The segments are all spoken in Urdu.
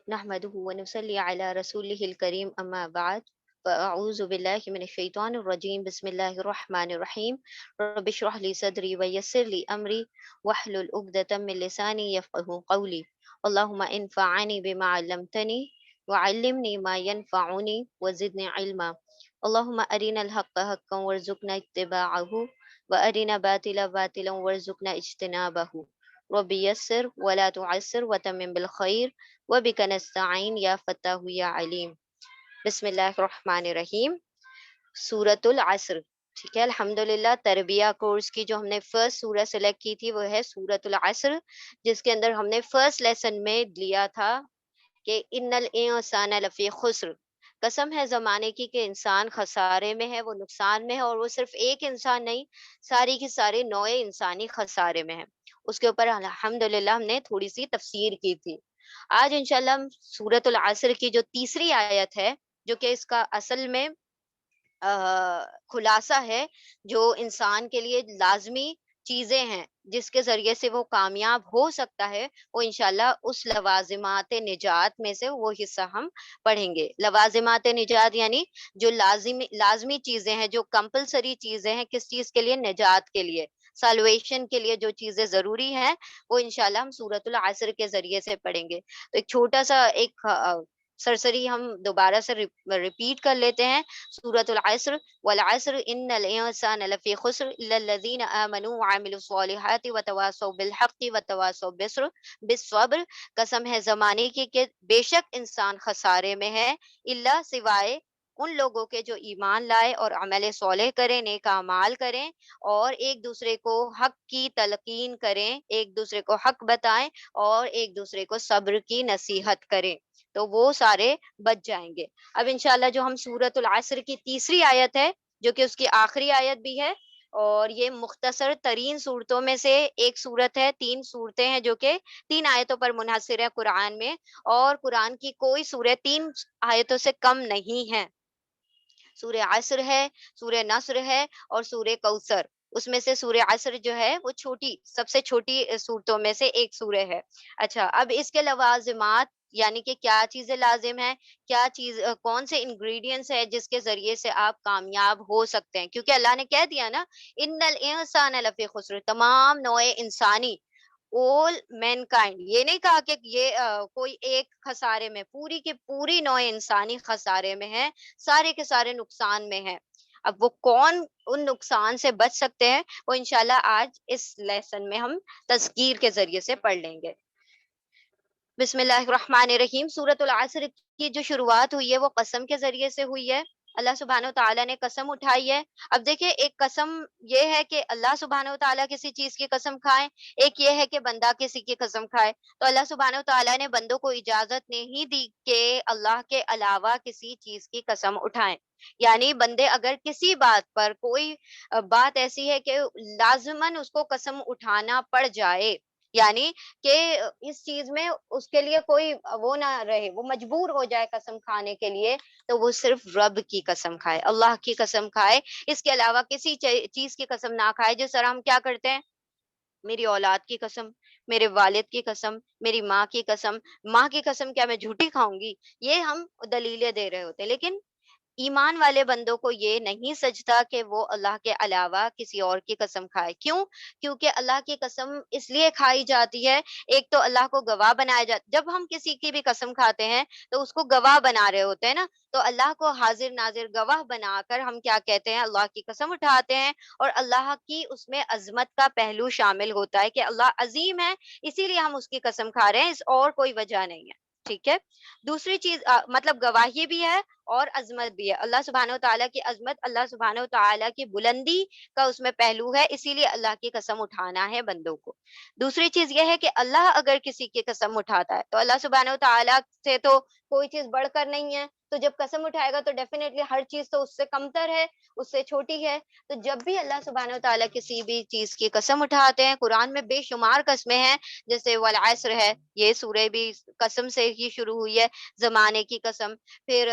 نحمده ونصلي على رسوله الكريم أما بعد فأعوذ بالله من الشيطان الرجيم بسم الله الرحمن الرحيم رب اشرح لي صدري ويسر لي أمري واحلل عقدة من لساني يفقهوا قولي اللهم انفعني بما علمتني وعلمني ما ينفعني وزدني علما اللهم أرنا الحق حقا وارزقنا اتباعه وأرنا باطلا باطلا وارزقنا اجتنابه رب يسر ولا تعسر وتمم بالخير وبک نستعین یا فتاح یا علیم۔ بسم اللہ الرحمن الرحیم۔ سورۃ العصر، ٹھیک ہے، الحمدللہ تربیہ کورس کی جو ہم نے فرسٹ سورہ سلیکٹ کی تھی وہ ہے سورۃ العصر، جس کے اندر ہم نے فرسٹ لیسن میں لیا تھا کہ ان الانسان لفی خسر، قسم ہے زمانے کی کہ انسان خسارے میں ہے، وہ نقصان میں ہے، اور وہ صرف ایک انسان نہیں، ساری کی ساری نوع انسانی خسارے میں ہے۔ اس کے اوپر الحمدللہ ہم نے تھوڑی سی تفسیر کی تھی۔ آج انشاءاللہ ہم سورۃ العصر کی جو تیسری آیت ہے، جو کہ اس کا اصل میں خلاصہ ہے، جو انسان کے لیے لازمی چیزیں ہیں جس کے ذریعے سے وہ کامیاب ہو سکتا ہے، وہ انشاءاللہ اس لوازمات نجات میں سے وہ حصہ ہم پڑھیں گے۔ لوازمات نجات یعنی جو لازمی چیزیں ہیں، جو کمپلسری چیزیں ہیں، کس چیز کے لیے؟ نجات کے لیے، سالویشن کے لیے جو چیزیں ضروری ہیں، وہ انشاءاللہ ہم سورۃ العصر کے ذریعے سے پڑھیں گے۔ تو ایک چھوٹا سا ایک سرسری ہم دوبارہ سے ریپیٹ کر لیتے ہیں۔ سورۃ العصر، والعصر ان الانسان لفی خسر الا الذین آمنوا وعملوا الصالحات وتواصوا بالحق وتواصوا بالصبر، قسم ہے زمانے کی کہ بے شک انسان خسارے میں ہے، الا سوائے ان لوگوں کے جو ایمان لائے اور عمل صالح کریں، نیک اعمال کریں، اور ایک دوسرے کو حق کی تلقین کریں، ایک دوسرے کو حق بتائیں، اور ایک دوسرے کو صبر کی نصیحت کریں، تو وہ سارے بچ جائیں گے۔ اب انشاءاللہ جو ہم سورۃ العصر کی تیسری آیت ہے، جو کہ اس کی آخری آیت بھی ہے، اور یہ مختصر ترین صورتوں میں سے ایک صورت ہے، تین صورتیں ہیں جو کہ تین آیتوں پر منحصر ہے قرآن میں، اور قرآن کی کوئی سورہ تین آیتوں سے کم نہیں ہے۔ سورہ عصر ہے، سورہ نصر ہے، اور سورہ کوثر۔ اس میں سے سورہ عصر جو ہے وہ چھوٹی، سب سے چھوٹی صورتوں میں سے ایک سورہ ہے۔ اچھا، اب اس کے لوازمات یعنی کہ کیا چیزیں لازم ہیں، کیا چیز کون سے انگریڈینٹس ہے جس کے ذریعے سے آپ کامیاب ہو سکتے ہیں، کیونکہ اللہ نے کہہ دیا نا، ان الانسان لفی خسر، تمام نوع انسانی، all mankind، یہ نہیں کہا کہ یہ کوئی ایک خسارے میں، پوری کی پوری نوع انسانی خسارے میں ہے، سارے کے سارے نقصان میں ہے۔ اب وہ کون ان نقصان سے بچ سکتے ہیں، وہ انشاءاللہ آج اس لیسن میں ہم تذکیر کے ذریعے سے پڑھ لیں گے۔ بسم اللہ الرحمن الرحیم۔ سورۃ العصر کی جو شروعات ہوئی ہے وہ قسم کے ذریعے سے ہوئی ہے۔ اللہ سبحانہ و تعالیٰ نے قسم اٹھائی ہے۔ اب دیکھیں، ایک قسم یہ ہے کہ اللہ سبحانہ و تعالیٰ کسی چیز کی قسم کھائے، ایک یہ ہے کہ بندہ کسی کی قسم کھائے۔ تو اللہ سبحانہ و تعالیٰ نے بندوں کو اجازت نہیں دی کہ اللہ کے علاوہ کسی چیز کی قسم اٹھائیں، یعنی بندے اگر کسی بات پر کوئی بات ایسی ہے کہ لازماً اس کو قسم اٹھانا پڑ جائے، یعنی کہ اس چیز میں اس کے لیے کوئی وہ نہ رہے، وہ مجبور ہو جائے قسم کھانے کے لیے، تو وہ صرف رب کی قسم کھائے، اللہ کی قسم کھائے، اس کے علاوہ کسی چیز کی قسم نہ کھائے۔ جس طرح ہم کیا کرتے ہیں، میری اولاد کی قسم، میرے والد کی قسم، میری ماں کی قسم، ماں کی قسم کیا میں جھوٹی کھاؤں گی، یہ ہم دلیلیں دے رہے ہوتے ہیں، لیکن ایمان والے بندوں کو یہ نہیں سجتا کہ وہ اللہ کے علاوہ کسی اور کی قسم کھائے۔ کیوں؟ کیونکہ اللہ کی قسم اس لیے کھائی جاتی ہے، ایک تو اللہ کو گواہ بنایا جاتا، جب ہم کسی کی بھی قسم کھاتے ہیں تو اس کو گواہ بنا رہے ہوتے ہیں نا، تو اللہ کو حاضر ناظر گواہ بنا کر ہم کیا کہتے ہیں، اللہ کی قسم اٹھاتے ہیں، اور اللہ کی اس میں عظمت کا پہلو شامل ہوتا ہے کہ اللہ عظیم ہے، اسی لیے ہم اس کی قسم کھا رہے ہیں، اس اور کوئی وجہ نہیں ہے، ٹھیک ہے۔ دوسری چیز مطلب گواہی بھی ہے اور عظمت بھی ہے، اللہ سبحانہ و تعالیٰ کی عظمت، اللہ سبحانہ و تعالیٰ کی بلندی کا اس میں پہلو ہے، اسی لیے اللہ کی قسم اٹھانا ہے بندوں کو۔ دوسری چیز یہ ہے کہ اللہ اگر کسی کی قسم اٹھاتا ہے تو اللہ سبحانہ و تعالیٰ سے تو کوئی چیز بڑھ کر نہیں ہے، تو جب قسم اٹھائے گا تو ڈیفینیٹلی ہر چیز تو اس سے کمتر ہے، اس سے چھوٹی ہے، تو جب بھی اللہ سبحانہ و تعالیٰ کسی بھی چیز کی قسم اٹھاتے ہیں، قرآن میں بے شمار قسمیں ہیں، جیسے والعصر ہے، یہ سورہ بھی قسم سے ہی شروع ہوئی ہے، زمانے کی قسم۔ پھر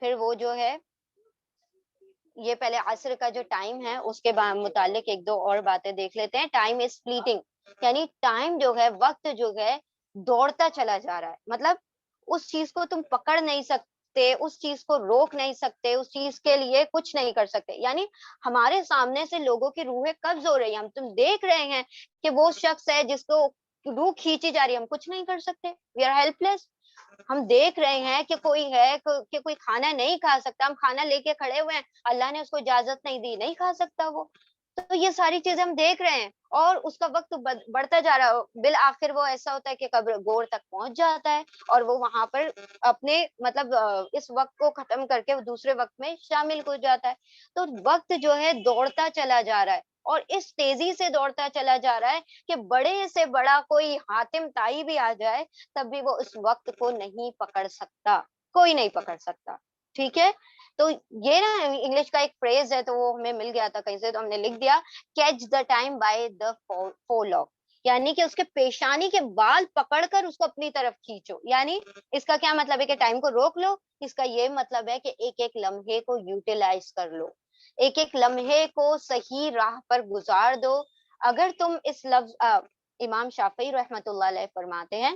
پھر وہ جو ہے یہ پہلے عصر کا جو ٹائم ہے اس کے متعلق ایک دو اور باتیں دیکھ لیتے ہیں. ٹائم از فلیٹنگ، یعنی ٹائم جو ہے، وقت جو ہے دوڑتا چلا جا رہا ہے. مطلب اس چیز کو تم پکڑ نہیں سکتے، اس چیز کو روک نہیں سکتے، اس چیز کے لیے کچھ نہیں کر سکتے. یعنی ہمارے سامنے سے لوگوں کی روحیں قبض ہو رہی ہیں، ہم تم دیکھ رہے ہیں کہ وہ شخص ہے جس کو روح کھینچی جا رہی ہے، ہم کچھ نہیں کر سکتے. وی آر ہیلپ لیس. ہم دیکھ رہے ہیں کہ کوئی ہے کہ کوئی کھانا نہیں کھا سکتا، ہم کھانا لے کے کھڑے ہوئے ہیں، اللہ نے اس کو اجازت نہیں دی، نہیں کھا سکتا وہ. تو یہ ساری چیزیں ہم دیکھ رہے ہیں اور اس کا وقت بڑھتا جا رہا ہے. بالآخر وہ ایسا ہوتا ہے کہ قبر گور تک پہنچ جاتا ہے اور وہ وہاں پر اپنے مطلب اس وقت کو ختم کر کے دوسرے وقت میں شامل ہو جاتا ہے. تو وقت جو ہے دوڑتا چلا جا رہا ہے اور اس تیزی سے دوڑتا چلا جا رہا ہے کہ بڑے سے بڑا کوئی حاتم طائی بھی آ جائے تب بھی وہ اس وقت کو نہیں پکڑ سکتا، کوئی نہیں پکڑ سکتا. ٹھیک ہے. تو یہ نا انگلش کا ایک فریز ہے، تو وہ ہمیں مل گیا تھا کہیں سے، تو ہم نے لکھ دیا catch the time by the fool of, یعنی کہ اس کے پیشانی کے بال پکڑ کر اس کو اپنی طرف کھینچو. یعنی اس کا کیا مطلب ہے کہ ٹائم کو روک لو. اس کا یہ مطلب ہے کہ ایک ایک لمحے کو یوٹیلائز کر لو، ایک ایک لمحے کو صحیح راہ پر گزار دو. اگر تم اس لفظ امام شافعی رحمت اللہ علیہ فرماتے ہیں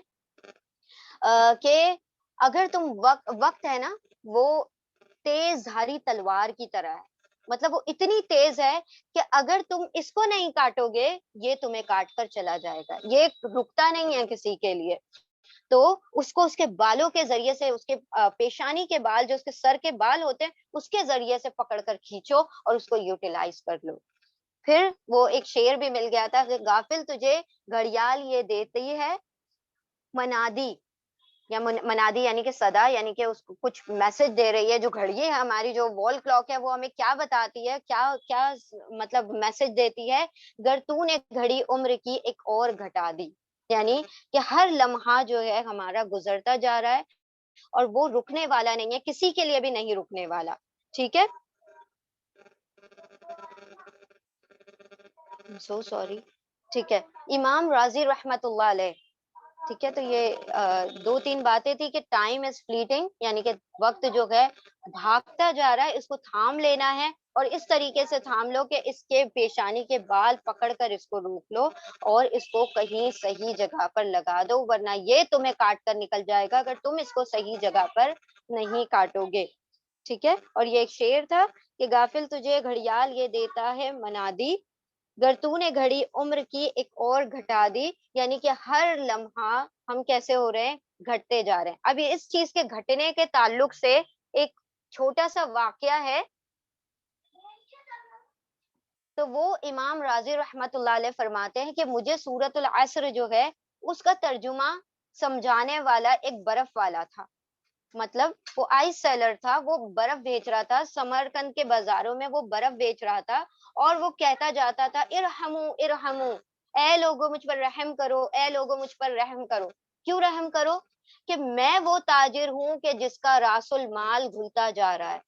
کہ اگر تم وقت ہے نا وہ تیز دھاری تلوار کی طرح ہے. مطلب وہ اتنی تیز ہے کہ اگر تم اس کو نہیں کاٹو گے یہ تمہیں کاٹ کر چلا جائے گا، یہ رکتا نہیں ہے کسی کے لیے. تو اس کو اس کے بالوں کے ذریعے سے، اس کے پیشانی کے بال جو اس کے سر کے بال ہوتے ہیں اس کے ذریعے سے پکڑ کر کھینچو اور اس کو یوٹیلائز کر لو. پھر وہ ایک شعر بھی مل گیا تھا کہ غافل تجھے گھڑیال یہ دیتی ہے منادی، یا منادی یعنی کہ صدا، یعنی کہ اس کو کچھ میسج دے رہی ہے. جو گھڑی ہے ہماری، جو وال کلاک ہے، وہ ہمیں کیا بتاتی ہے، کیا کیا مطلب میسج دیتی ہے؟ گر تو نے گھڑی عمر کی ایک اور گھٹا دی. یعنی کہ ہر لمحہ جو ہے ہمارا گزرتا جا رہا ہے اور وہ رکنے والا نہیں ہے، کسی کے لیے بھی نہیں رکنے والا. ٹھیک ہے. So sorry. ٹھیک ہے. امام راضی رحمت اللہ علیہ. ٹھیک ہے. تو یہ دو تین باتیں تھی کہ ٹائم از فلیٹنگ، یعنی کہ وقت جو ہے بھاگتا جا رہا ہے، اس کو تھام لینا ہے اور اس طریقے سے تھام لو کہ اس کے پیشانی کے بال پکڑ کر اس کو روک لو اور اس کو کہیں صحیح جگہ پر لگا دو، ورنہ یہ تمہیں کاٹ کر نکل جائے گا اگر تم اس کو صحیح جگہ پر نہیں کاٹو گے. ٹھیک ہے. اور یہ ایک شعر تھا کہ غافل تجھے گھڑیال یہ دیتا ہے منادی، گر تو نے گھڑی عمر کی ایک اور گھٹا دی. یعنی کہ ہر لمحہ ہم کیسے ہو رہے ہیں، گھٹتے جا رہے ہیں. ابھی اس چیز کے گھٹنے کے تعلق سے ایک چھوٹا سا واقعہ ہے. تو وہ امام راضی رحمت اللہ علیہ فرماتے ہیں کہ مجھے سورۃ العصر جو ہے اس کا ترجمہ سمجھانے والا ایک برف والا تھا. مطلب وہ آئس سیلر تھا، وہ برف بیچ رہا تھا سمرقند کے بازاروں میں، وہ برف بیچ رہا تھا اور وہ کہتا جاتا تھا ارحمو ارحمو، اے لوگوں مجھ پر رحم کرو، اے لوگوں مجھ پر رحم کرو. کیوں رحم کرو؟ کہ میں وہ تاجر ہوں کہ جس کا راس المال گھلتا جا رہا ہے.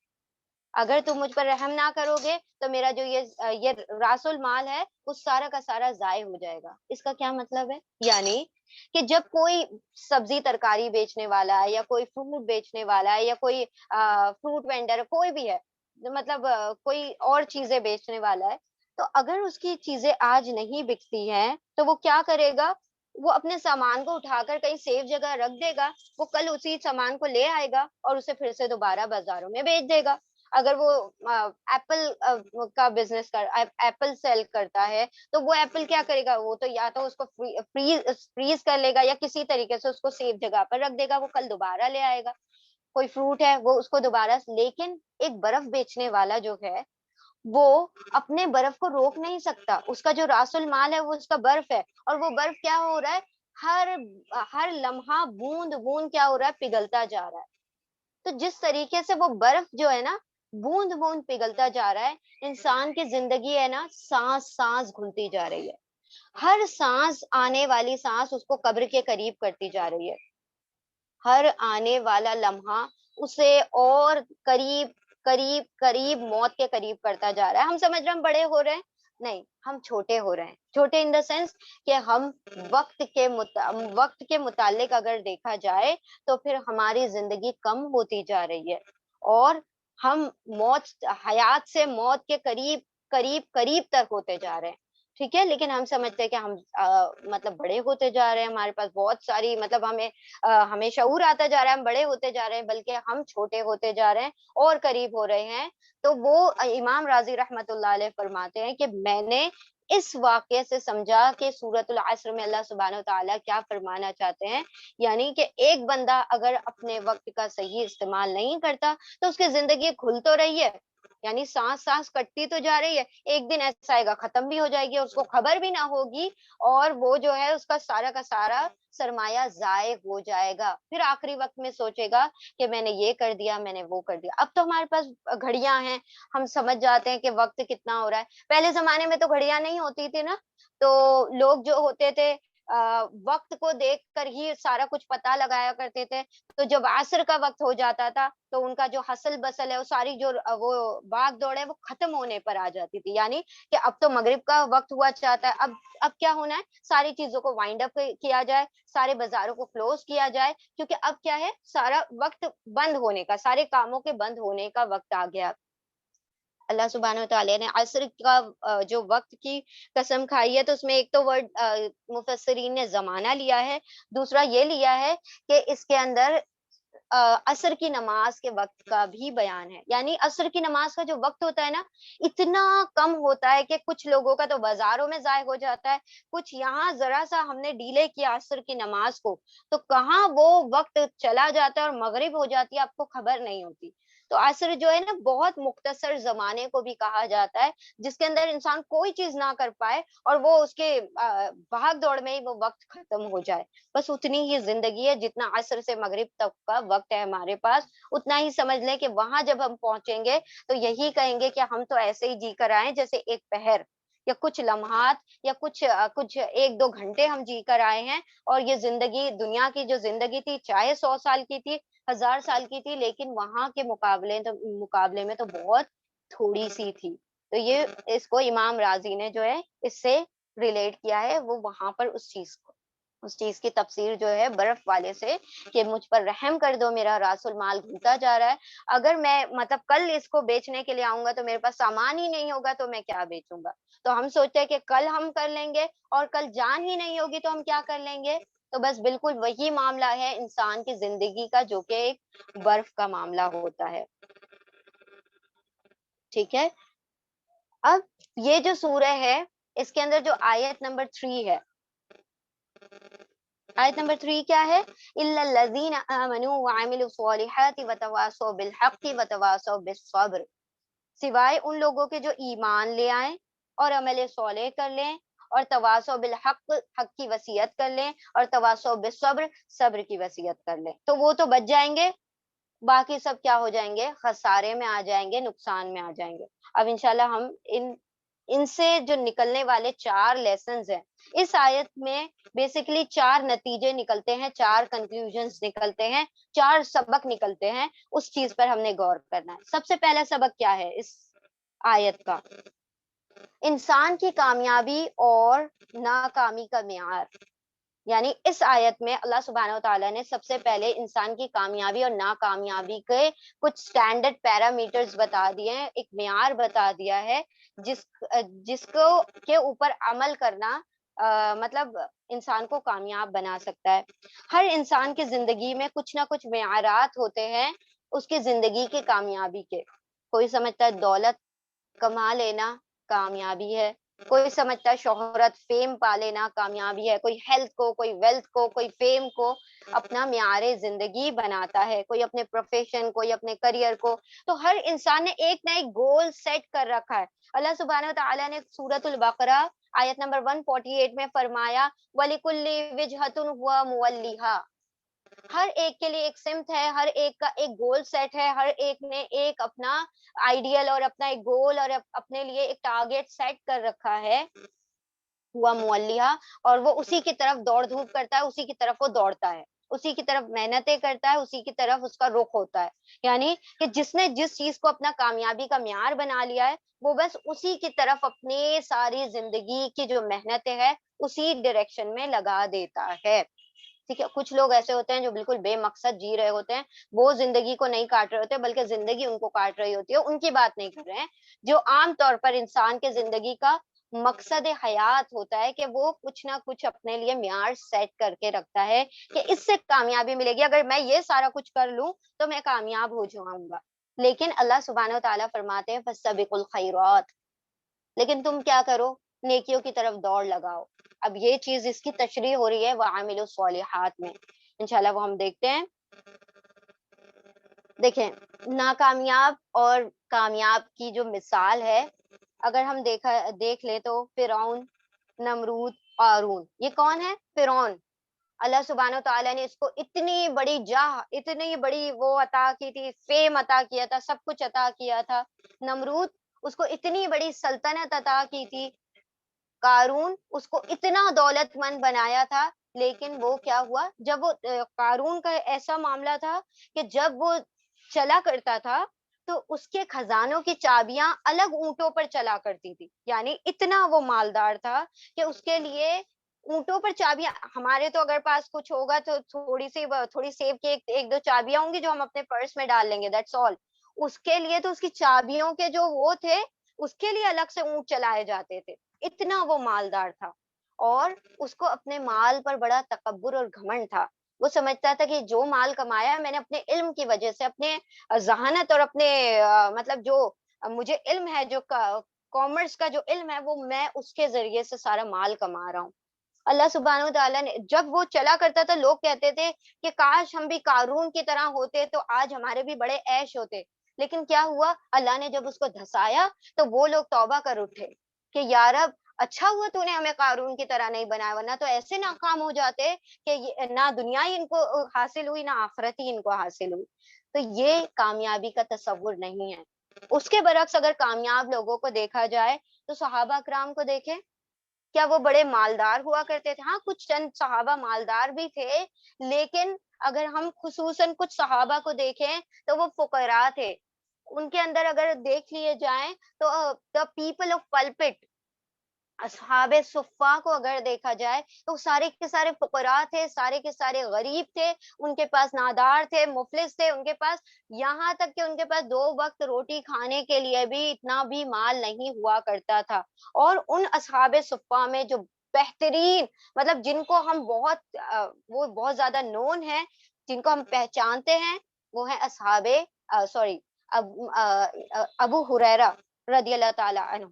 اگر تم مجھ پر رحم نہ کرو گے تو میرا جو یہ راس المال ہے وہ سارا کا سارا ضائع ہو جائے گا. اس کا کیا مطلب ہے؟ یعنی کہ جب کوئی سبزی ترکاری بیچنے والا ہے یا کوئی فروٹ بیچنے والا ہے یا کوئی فروٹ وینڈر، کوئی بھی ہے، مطلب کوئی اور چیزیں بیچنے والا ہے، تو اگر اس کی چیزیں آج نہیں بکتی ہیں تو وہ کیا کرے گا؟ وہ اپنے سامان کو اٹھا کر کہیں سیف جگہ رکھ دے گا، وہ کل اسی سامان کو لے آئے گا اور اسے پھر سے دوبارہ بازاروں میں بیچ دے گا. اگر وہ ایپل کا بزنس ایپل سیل کرتا ہے تو وہ ایپل کیا کرے گا؟ وہ تو یا تو اس کو فریز کر لے گا یا کسی طریقے سے اس کو سیف جگہ پر رکھ دے گا، وہ کل دوبارہ لے آئے گا. کوئی فروٹ ہے وہ اس کو دوبارہ، لیکن ایک برف بیچنے والا جو ہے وہ اپنے برف کو روک نہیں سکتا. اس کا جو راس المال ہے وہ اس کا برف ہے اور وہ برف کیا ہو رہا ہے، ہر ہر لمحہ بوند بوند کیا ہو رہا ہے، پگھلتا جا رہا ہے. تو جس طریقے سے وہ برف جو ہے نا بوند بوند پگھلتا جا رہا ہے، انسان کی زندگی ہے نا سانس سانس گھلتی جا رہی ہے. ہر سانس آنے والی سانس اس کو قبر کے قریب کرتی جا رہی ہے. ہر آنے والا لمحہ اسے اور قریب قریب قریب موت کے قریب کرتا جا رہا ہے. ہم سمجھ رہے ہیں ہم بڑے ہو رہے ہیں، نہیں، ہم چھوٹے ہو رہے ہیں. چھوٹے ان دا سینس کہ ہم وقت کے متعلق اگر دیکھا جائے تو پھر ہماری زندگی کم ہوتی جا رہی ہے اور ہم حیات سے موت کے قریب قریب قریب تک ہوتے جا رہے ہیں، ٹھیک ہے، لیکن ہم سمجھتے ہیں کہ ہم مطلب بڑے ہوتے جا رہے ہیں، ہمارے پاس بہت ساری مطلب ہمیں شعور آتا جا رہا ہے، ہم بڑے ہوتے جا رہے ہیں، بلکہ ہم چھوٹے ہوتے جا رہے ہیں اور قریب ہو رہے ہیں۔ تو وہ امام راضی رحمت اللہ علیہ فرماتے ہیں کہ میں نے اس واقعے سے سمجھا کہ سورۃ العصر میں اللہ سبحانہ وتعالیٰ کیا فرمانا چاہتے ہیں، یعنی کہ ایک بندہ اگر اپنے وقت کا صحیح استعمال نہیں کرتا تو اس کی زندگی کھل تو رہی ہے، یعنی سانس سانس کٹتی تو جا رہی ہے، ایک دن ایسا آئے گا ختم بھی ہو جائے گی، اس کو خبر بھی نہ ہوگی، اور وہ جو ہے اس کا سارا سرمایہ ضائع ہو جائے گا، پھر آخری وقت میں سوچے گا کہ میں نے یہ کر دیا، میں نے وہ کر دیا۔ اب تو ہمارے پاس گھڑیاں ہیں، ہم سمجھ جاتے ہیں کہ وقت کتنا ہو رہا ہے۔ پہلے زمانے میں تو گھڑیاں نہیں ہوتی تھی نا، تو لوگ جو ہوتے تھے وقت کو دیکھ کر ہی سارا کچھ پتا لگایا کرتے تھے۔ تو جب عصر کا وقت ہو جاتا تھا تو ان کا جو حسل بسل ہے، وہ ساری جو وہ بھاگ دوڑ ہے، وہ ختم ہونے پر آ جاتی تھی، یعنی کہ اب تو مغرب کا وقت ہوا چاہتا ہے، اب کیا ہونا ہے، ساری چیزوں کو وائنڈ اپ کیا جائے، سارے بازاروں کو کلوز کیا جائے، کیونکہ اب کیا ہے، سارا وقت بند ہونے کا، سارے کاموں کے بند ہونے کا وقت آ گیا۔ اللہ سبحانہ وتعالی نے عصر کا جو وقت کی قسم کھائی ہے، تو اس میں ایک تو ورڈ مفسرین نے زمانہ لیا ہے، دوسرا یہ لیا ہے کہ اس کے اندر عصر کی نماز کے وقت کا بھی بیان ہے، یعنی عصر کی نماز کا جو وقت ہوتا ہے نا، اتنا کم ہوتا ہے کہ کچھ لوگوں کا تو بازاروں میں ضائع ہو جاتا ہے، کچھ یہاں ذرا سا ہم نے ڈیلے کیا عصر کی نماز کو تو کہاں وہ وقت چلا جاتا ہے اور مغرب ہو جاتی ہے، آپ کو خبر نہیں ہوتی۔ تو عصر جو ہے نا، بہت مختصر زمانے کو بھی کہا جاتا ہے، جس کے اندر انسان کوئی چیز نہ کر پائے اور وہ اس کے بھاگ دوڑ میں ہی وہ وقت ختم ہو جائے، بس اتنی ہی زندگی ہے، جتنا عصر سے مغرب تک کا وقت ہے ہمارے پاس، اتنا ہی سمجھ لیں کہ وہاں جب ہم پہنچیں گے تو یہی کہیں گے کہ ہم تو ایسے ہی جی کر آئے جیسے ایک پہر یا کچھ لمحات یا کچھ ایک دو گھنٹے ہم جی کر آئے ہیں، اور یہ زندگی، دنیا کی جو زندگی تھی، چاہے 100 سال کی تھی، 1000 سال کی تھی، لیکن وہاں کے مقابلے میں تو بہت تھوڑی سی تھی۔ تو یہ اس کو امام راضی نے جو ہے اس سے ریلیٹ کیا ہے، وہ وہاں پر اس چیز کی تفسیر جو ہے برف والے سے، کہ مجھ پر رحم کر دو، میرا راس المال گھٹتا جا رہا ہے، اگر میں مطلب کل اس کو بیچنے کے لیے آؤں گا تو میرے پاس سامان ہی نہیں ہوگا تو میں کیا بیچوں گا۔ تو ہم سوچتے ہیں کہ کل ہم کر لیں گے، اور کل جان ہی نہیں ہوگی تو ہم کیا کر لیں گے۔ تو بس بالکل وہی معاملہ ہے انسان کی زندگی کا، جو کہ ایک برف کا معاملہ ہوتا ہے، ٹھیک ہے۔ اب یہ جو سورہ ہے، اس کے اندر جو آیت نمبر 3 ہے، آیت نمبر 3 کیا ہے؟ اِلَّا الَّذِينَ آمَنُوا وَعَمِلُوا الصَّالِحَاتِ وَتَوَاصَوْا بِالْحَقِّ وَتَوَاصَوْا بِالصَّبْرِ، سوائے ان لوگوں کے جو ایمان لے آئیں اور عمل صالح کر لیں اور تواصوا بالحق، حق کی وصیت کر لیں، اور تواصوا بالصبر، صبر کی وصیت کر لیں، تو وہ تو بچ جائیں گے، باقی سب کیا ہو جائیں گے، خسارے میں آ جائیں گے، نقصان میں آ جائیں گے۔ اب انشاءاللہ ہم ان سے جو نکلنے والے 4 لیسنز ہیں، اس آیت میں بیسیکلی 4 نتیجے نکلتے ہیں، 4 کنکلوژنز نکلتے ہیں، 4 سبق نکلتے ہیں، اس چیز پر ہم نے غور کرنا ہے۔ سب سے پہلا سبق کیا ہے اس آیت کا؟ انسان کی کامیابی اور ناکامی کا معیار، یعنی اس آیت میں اللہ سبحانہ وتعالیٰ نے سب سے پہلے انسان کی کامیابی اور ناکامیابی کے کچھ سٹینڈرڈ پیرامیٹرز بتا دیے ہیں، ایک معیار بتا دیا ہے، جس جس کو کے اوپر عمل کرنا مطلب انسان کو کامیاب بنا سکتا ہے۔ ہر انسان کی زندگی میں کچھ نہ کچھ معیارات ہوتے ہیں اس کی زندگی کی کامیابی کے۔ کوئی سمجھتا ہے دولت کما لینا کامیابی ہے، کوئی سمجھتا ہے شہرت، فیم پا لینا کامیابی ہے، کوئی ہیلتھ کو، کوئی ویلتھ کو، کوئی فیم کو اپنا معیار زندگی بناتا ہے، کوئی اپنے پروفیشن، کوئی اپنے کریئر کو۔ تو ہر انسان نے ایک نہ ایک گول سیٹ کر رکھا ہے۔ اللہ سبحانہ وتعالیٰ نے سورۃ البقرہ آیت نمبر 148 میں فرمایا، وَلِكُلِّ وِجْهَةٌ هُوَ مُوَلِّيهَا، ہر ایک کے لیے ایک سمت ہے، ہر ایک کا ایک گول سیٹ ہے، ہر ایک نے ایک اپنا آئیڈیل اور اپنا ایک گول اور اپنے لیے ایک ٹارگیٹ سیٹ کر رکھا ہے، ہوا مولیہ، اور وہ اسی کی طرف دوڑ دھوپ کرتا ہے، اسی کی طرف وہ دوڑتا ہے، اسی کی طرف محنتیں کرتا ہے، اسی کی طرف اس کا رخ ہوتا ہے، یعنی کہ جس نے جس چیز کو اپنا کامیابی کا معیار بنا لیا ہے، وہ بس اسی کی طرف اپنی ساری زندگی کی جو محنتیں ہیں اسی ڈائریکشن میں لگا دیتا ہے۔ ٹھیک ہے، کچھ لوگ ایسے ہوتے ہیں جو بالکل بے مقصد جی رہے ہوتے ہیں، وہ زندگی کو نہیں کاٹ رہے ہوتے بلکہ زندگی ان کو کاٹ رہی ہوتی ہے، ان کی بات نہیں کر رہے ہیں۔ جو عام طور پر انسان کے زندگی کا مقصد حیات ہوتا ہے کہ وہ کچھ نہ کچھ اپنے لیے معیار سیٹ کر کے رکھتا ہے کہ اس سے کامیابی ملے گی، اگر میں یہ سارا کچھ کر لوں تو میں کامیاب ہو جاؤں گا۔ لیکن اللہ سبحانہ وتعالیٰ فرماتے ہیں فَاسْتَبِقُوا الْخَيْرَاتِ، لیکن تم کیا کرو، نیکیوں کی طرف دوڑ لگاؤ۔ اب یہ چیز اس کی تشریح ہو رہی ہے وَعَامِلُوا الصَّالِحَاتِ میں، انشاءاللہ وہ ہم دیکھتے ہیں۔ دیکھیں، ناکامیاب اور کامیاب کی جو مثال ہے، اگر ہم دیکھ لیں تو فرعون، نمرود، قارون، یہ کون ہے؟ فرعون۔ اللہ سبحانہ وتعالیٰ نے اس کو اتنی بڑی جاہ، اتنی بڑی وہ عطا کی تھی، فیم عطا کیا تھا، سب کچھ عطا کیا تھا۔ نمرود، اس کو اتنی بڑی سلطنت عطا کی تھی۔ قارون، اس کو اتنا دولت مند بنایا تھا، لیکن وہ کیا ہوا، جب وہ قارون کا ایسا معاملہ تھا کہ جب وہ چلا کرتا تھا تو اس کے خزانوں کی چابیاں الگ اونٹوں پر چلا کرتی تھی، یعنی اتنا وہ مالدار تھا کہ اس کے لیے اونٹوں پر چابیاں، ہمارے تو اگر پاس کچھ ہوگا تو تھوڑی سیب کی ایک دو چابیاں ہوں گی جو ہم اپنے پرس میں ڈال لیں گے، دیٹس آل۔ اس کے لیے تو اس کی چابیوں کے جو وہ تھے، اس کے لیے الگ سے اونٹ چلائے جاتے تھے، اتنا وہ مالدار تھا۔ اور اس کو اپنے مال پر بڑا تکبر اور گھمنڈ تھا، وہ سمجھتا تھا کہ جو مال کمایا ہے میں نے اپنے علم کی وجہ سے، اپنے ذہانت اور اپنے مطلب جو مجھے علم ہے، جو کامرس کا جو علم ہے، وہ میں اس کے ذریعے سے سارا مال کما رہا ہوں۔ اللہ سبحانہ وتعالیٰ نے جب وہ چلا کرتا تھا، لوگ کہتے تھے کہ کاش ہم بھی قارون کی طرح ہوتے تو آج ہمارے بھی بڑے عیش ہوتے، لیکن کیا ہوا، اللہ نے جب اس کو دھسایا تو وہ لوگ توبہ کر اٹھے کہ یا رب، اچھا ہوا تو نے ہمیں قارون کی طرح نہیں بنایا، ورنہ تو ایسے ناکام ہو جاتے کہ نہ دنیا ہی ان کو حاصل ہوئی، نہ آخرت ہی ان کو حاصل ہوئی۔ تو یہ کامیابی کا تصور نہیں ہے۔ اس کے برعکس اگر کامیاب لوگوں کو دیکھا جائے تو صحابہ کرام کو دیکھیں، کیا وہ بڑے مالدار ہوا کرتے تھے؟ ہاں، کچھ چند صحابہ مالدار بھی تھے، لیکن اگر ہم خصوصاً کچھ صحابہ کو دیکھیں تو وہ فقراء تھے۔ ان کے اندر اگر دیکھ لیے جائیں تو the people of pulpit، اصحاب صفا کو اگر دیکھا جائے تو سارے کے سارے فقراء تھے، سارے کے سارے غریب تھے، ان کے پاس نادار تھے، مفلس تھے، ان کے پاس یہاں تک کہ ان کے پاس 2 وقت روٹی کھانے کے لیے بھی اتنا بھی مال نہیں ہوا کرتا تھا۔ اور ان اصحاب صفا میں جو بہترین، مطلب جن کو ہم وہ بہت زیادہ نون ہے، جن کو ہم پہچانتے ہیں، وہ ہیں اصحاب سوری ابو ہریرہ رضی اللہ تعالی عنہ۔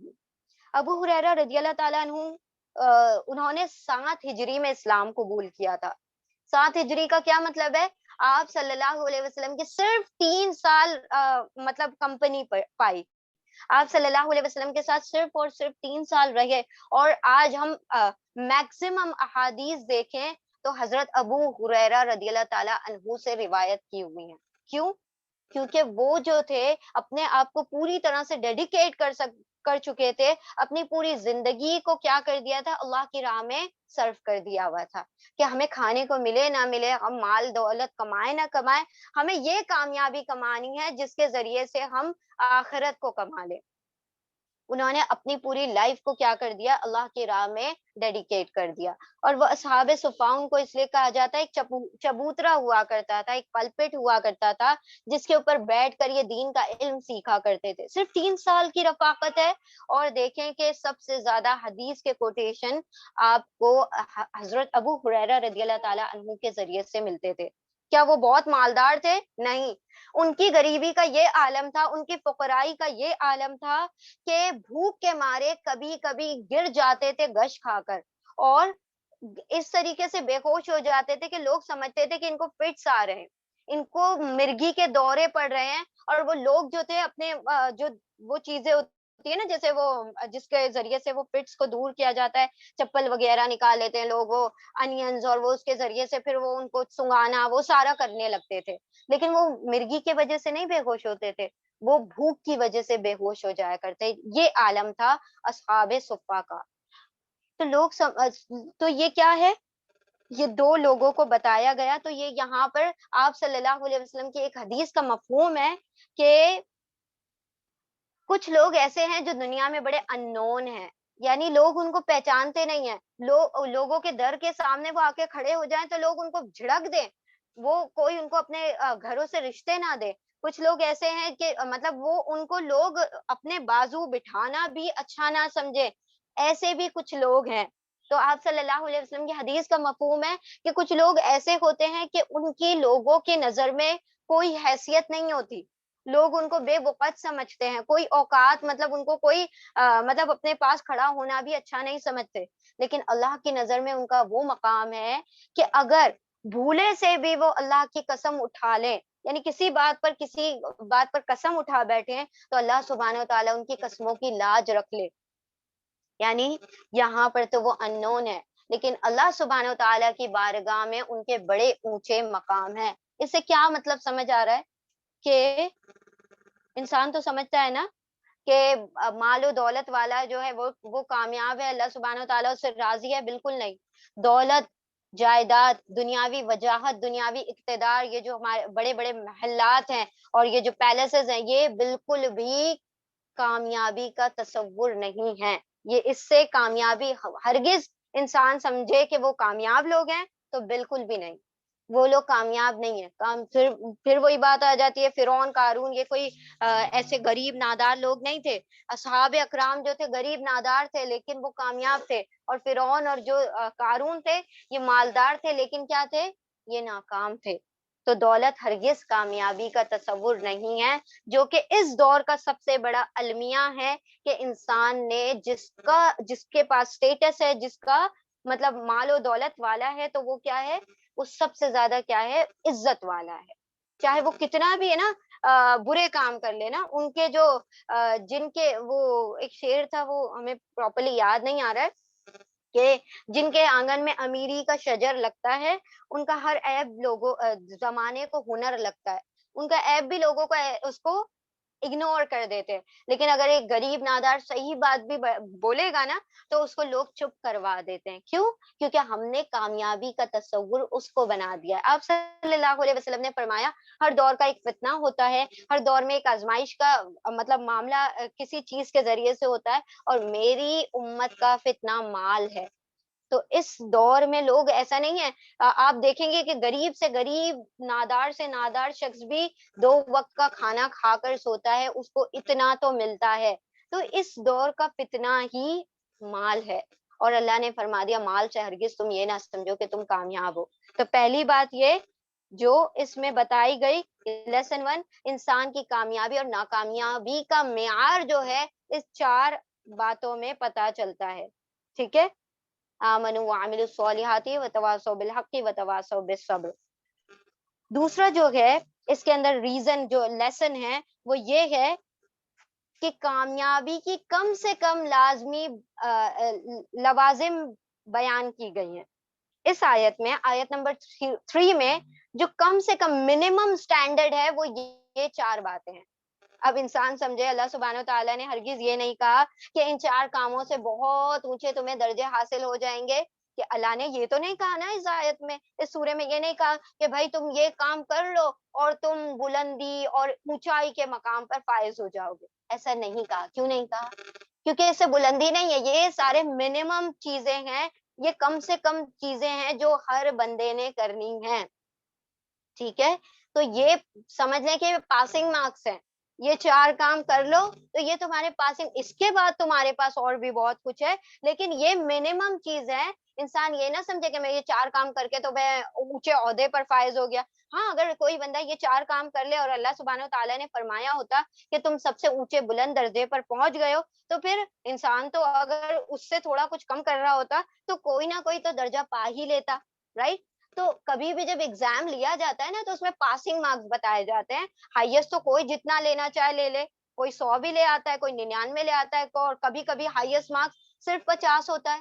ابو ہریرہ رضی اللہ تعالیٰ عنہ، انہوں نے 7 ہجری میں اسلام قبول کیا تھا۔ 7 ہجری کا کیا مطلب ہے؟ آپ صلی اللہ علیہ وسلم کی صرف 3 سال مطلب کمپنی پائی، آپ صلی اللہ علیہ وسلم کے ساتھ صرف اور صرف 3 سال رہے۔ اور آج ہم میکسیمم احادیث دیکھیں تو حضرت ابو ہریرہ رضی اللہ تعالیٰ عنہ سے روایت کی ہوئی ہیں۔ کیوں؟ کیونکہ وہ جو تھے اپنے آپ کو پوری طرح سے ڈیڈیکیٹ کر چکے تھے، اپنی پوری زندگی کو کیا کر دیا تھا، اللہ کی راہ میں صرف کر دیا ہوا تھا کہ ہمیں کھانے کو ملے نہ ملے، ہم مال دولت کمائے نہ کمائے، ہمیں یہ کامیابی کمانی ہے جس کے ذریعے سے ہم آخرت کو کما لیں۔ انہوں نے اپنی پوری لائف کو کیا کر دیا، اللہ کی راہ میں ڈیڈیکیٹ کر دیا۔ اور وہ اصحاب صفاؤن کو اس لیے کہا جاتا ہے، ایک چبوترا ہوا کرتا تھا، ایک پلپٹ ہوا کرتا تھا جس کے اوپر بیٹھ کر یہ دین کا علم سیکھا کرتے تھے۔ صرف 3 سال کی رفاقت ہے، اور دیکھیں کہ سب سے زیادہ حدیث کے کوٹیشن آپ کو حضرت ابو ہریرہ رضی اللہ تعالیٰ عنہ کے ذریعے سے ملتے تھے۔ کیا وہ بہت مالدار تھے؟ نہیں، ان کی غریبی کا یہ عالم تھا، ان کی فقرائی کا یہ عالم تھا کہ بھوک کے مارے کبھی کبھی گر جاتے تھے گش کھا کر، اور اس طریقے سے بے ہوش ہو جاتے تھے کہ لوگ سمجھتے تھے کہ ان کو فٹس آ رہے ہیں، ان کو مرگی کے دورے پڑ رہے ہیں۔ اور وہ لوگ جو تھے اپنے جو وہ چیزیں ہوتی ہے نا، جیسے وہ جس کے ذریعے سے وہ فٹس کو دور کیا جاتا ہے، چپل وغیرہ نکال لیتے ہیں لوگ، وہ انینز، اور وہ اس کے ذریعے سے پھر وہ ان کو سنگانا، وہ سارا کرنے لگتے تھے، لیکن وہ مرگی کی وجہ سے نہیں بے ہوش ہوتے تھے، وہ بھوک کی وجہ سے بے ہوش ہو جایا کرتے۔ یہ عالم تھا اصحاب صفا کا۔ تو تو یہ کیا ہے، یہ 2 لوگوں کو بتایا گیا، تو یہ یہاں پر آپ صلی اللہ علیہ وسلم کی ایک حدیث کا مفہوم ہے کہ کچھ لوگ ایسے ہیں جو دنیا میں بڑے ان نون ہیں، یعنی لوگ ان کو پہچانتے نہیں ہیں. لوگوں کے در کے سامنے وہ آ کے کھڑے ہو جائیں تو لوگ ان کو جھڑک دیں. وہ کوئی ان کو اپنے گھروں سے رشتے نہ دے. کچھ لوگ ایسے ہیں کہ مطلب وہ ان کو لوگ اپنے بازو بٹھانا بھی اچھا نہ سمجھے. ایسے بھی کچھ لوگ ہیں. تو آپ صلی اللہ علیہ وسلم کی حدیث کا مفہوم ہے کہ کچھ لوگ ایسے ہوتے ہیں کہ ان کی لوگوں کی نظر میں کوئی حیثیت نہیں ہوتی. لوگ ان کو بے وقت سمجھتے ہیں. کوئی اوقات مطلب ان کو کوئی مطلب اپنے پاس کھڑا ہونا بھی اچھا نہیں سمجھتے. لیکن اللہ کی نظر میں ان کا وہ مقام ہے کہ اگر بھولے سے بھی وہ اللہ کی قسم اٹھا لیں، یعنی کسی بات پر قسم اٹھا بیٹھے ہیں، تو اللہ سبحانہ و تعالیٰ ان کی قسموں کی لاج رکھ لے. یعنی یہاں پر تو وہ اننون ہے، لیکن اللہ سبحانہ و تعالیٰ کی بارگاہ میں ان کے بڑے اونچے مقام ہیں. اس سے کیا مطلب سمجھ آ رہا ہے کہ انسان تو سمجھتا ہے نا کہ مال و دولت والا جو ہے وہ کامیاب ہے، اللہ سبحانہ و تعالیٰ اس سے راضی ہے. بالکل نہیں. دولت، جائیداد، دنیاوی وجاہت، دنیاوی اقتدار، یہ جو ہمارے بڑے بڑے محلات ہیں اور یہ جو پیلسز ہیں، یہ بالکل بھی کامیابی کا تصور نہیں ہے. یہ اس سے کامیابی ہرگز انسان سمجھے کہ وہ کامیاب لوگ ہیں تو بالکل بھی نہیں. وہ لوگ کامیاب نہیں ہیں. پھر وہی بات آ جاتی ہے، فرعون، قارون، یہ کوئی ایسے غریب نادار لوگ نہیں تھے. اصحاب اکرام جو تھے غریب نادار تھے لیکن وہ کامیاب تھے. اور فرعون اور جو قارون تھے یہ مالدار تھے لیکن کیا تھے؟ یہ ناکام تھے. تو دولت ہرگز کامیابی کا تصور نہیں ہے، جو کہ اس دور کا سب سے بڑا المیہ ہے کہ انسان نے جس کے پاس اسٹیٹس ہے، جس کا مطلب مال و دولت والا ہے، تو وہ کیا ہے؟ وہ سب سے زیادہ کیا ہے؟ عزت والا ہے. چاہے وہ کتنا بھی ہے نا برے کام کر لے نا. ان کے جو جن کے وہ ایک شعر تھا، وہ ہمیں پراپرلی یاد نہیں آ رہا ہے، کہ جن کے آنگن میں امیری کا شجر لگتا ہے ان کا ہر عیب زمانے کو ہنر لگتا ہے. ان کا عیب بھی لوگوں کو اس کو اگنور کر دیتے ہیں. لیکن اگر ایک غریب نادار صحیح بات بھی بولے گا نا تو اس کو لوگ چپ کروا دیتے ہیں. کیوں؟ کیونکہ ہم نے کامیابی کا تصور اس کو بنا دیا ہے. آپ صلی اللہ علیہ وسلم نے فرمایا ہر دور کا ایک فتنہ ہوتا ہے، ہر دور میں ایک آزمائش کا مطلب معاملہ کسی چیز کے ذریعے سے ہوتا ہے، اور میری امت کا فتنہ مال ہے. تو اس دور میں لوگ ایسا نہیں ہے. آپ دیکھیں گے کہ غریب سے غریب، نادار سے نادار شخص بھی 2 وقت کا کھانا کھا کر سوتا ہے، اس کو اتنا تو ملتا ہے. تو اس دور کا فتنہ ہی مال ہے. اور اللہ نے فرما دیا مال سے ہرگز تم یہ نہ سمجھو کہ تم کامیاب ہو. تو پہلی بات یہ جو اس میں بتائی گئی، لیسن 1، انسان کی کامیابی اور ناکامیابی کا معیار جو ہے اس 4 باتوں میں پتا چلتا ہے. ٹھیک ہے؟ آمنوا وعملوا الصالحات وتواصوا بالحق وتواصوا بالصبر. دوسرا جو ہے اس کے اندر ریزن، جو لیسن ہے وہ یہ ہے کہ کامیابی کی کم سے کم لازمی لوازم بیان کی گئی ہیں. اس آیت میں، آیت نمبر 3 میں جو کم سے کم منیمم سٹینڈرڈ ہے وہ یہ 4 باتیں ہیں. اب انسان سمجھے اللہ سبحانہ و تعالیٰ نے ہرگز یہ نہیں کہا کہ ان 4 کاموں سے بہت اونچے تمہیں درجے حاصل ہو جائیں گے. کہ اللہ نے یہ تو نہیں کہا نا اس آیت میں، اس سورے میں یہ نہیں کہا کہ بھائی تم یہ کام کر لو اور تم بلندی اور اونچائی کے مقام پر فائز ہو جاؤ گے. ایسا نہیں کہا. کیوں نہیں کہا؟ کیونکہ اس سے بلندی نہیں ہے. یہ سارے منیمم چیزیں ہیں، یہ کم سے کم چیزیں ہیں جو ہر بندے نے کرنی ہیں. ٹھیک ہے؟ تو یہ سمجھ لیں کہ پاسنگ مارکس ہیں. یہ 4 کام کر لو تو یہ تمہارے پاسنگ. اس کے بعد تمہارے پاس اور بھی بہت کچھ ہے، لیکن یہ منیمم چیز ہے. انسان یہ نہ سمجھے کہ میں یہ 4 کام کر کے تو میں اونچے عہدے پر فائز ہو گیا. ہاں، اگر کوئی بندہ یہ 4 کام کر لے اور اللہ سبحانہ و تعالیٰ نے فرمایا ہوتا کہ تم سب سے اونچے بلند درجے پر پہنچ گئے ہو، تو پھر انسان تو اگر اس سے تھوڑا کچھ کم کر رہا ہوتا تو کوئی نہ کوئی تو درجہ پا ہی لیتا. رائٹ؟ تو کبھی بھی جب ایگزام لیا جاتا ہے نا تو اس میں پاسنگ مارکس بتائے جاتے ہیں. ہائیسٹ تو کوئی جتنا لینا چاہے لے لے. کوئی 100 بھی لے آتا ہے، کوئی 99 لے آتا ہے، اور کبھی کبھی ہائیسٹ مارکس صرف 50 ہوتا ہے.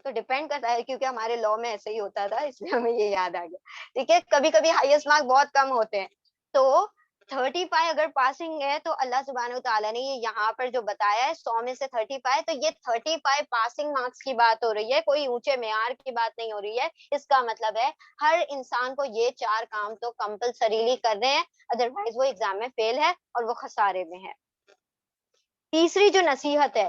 تو ڈیپینڈ کرتا ہے، کیونکہ ہمارے لا میں ایسے ہی ہوتا تھا اس لیے ہمیں یہ یاد آ گیا. ٹھیک ہے؟ کبھی کبھی ہائیسٹ مارکس بہت کم ہوتے ہیں. تو 35 اگر پاسنگ ہے تو اللہ سبحانہ و تعالیٰ نے یہ یہاں پر جو بتایا ہے 100 میں سے 35، تو یہ 35 پاسنگ مارکس کی بات ہو رہی ہے، کوئی اونچے معیار کی بات نہیں ہو رہی ہے. اس کا مطلب ہے ہر انسان کو یہ 4 کام تو کمپلسریلی کرنے ہیں، ادروائز وہ ایگزام میں فیل ہے اور وہ خسارے میں ہے. تیسری جو نصیحت ہے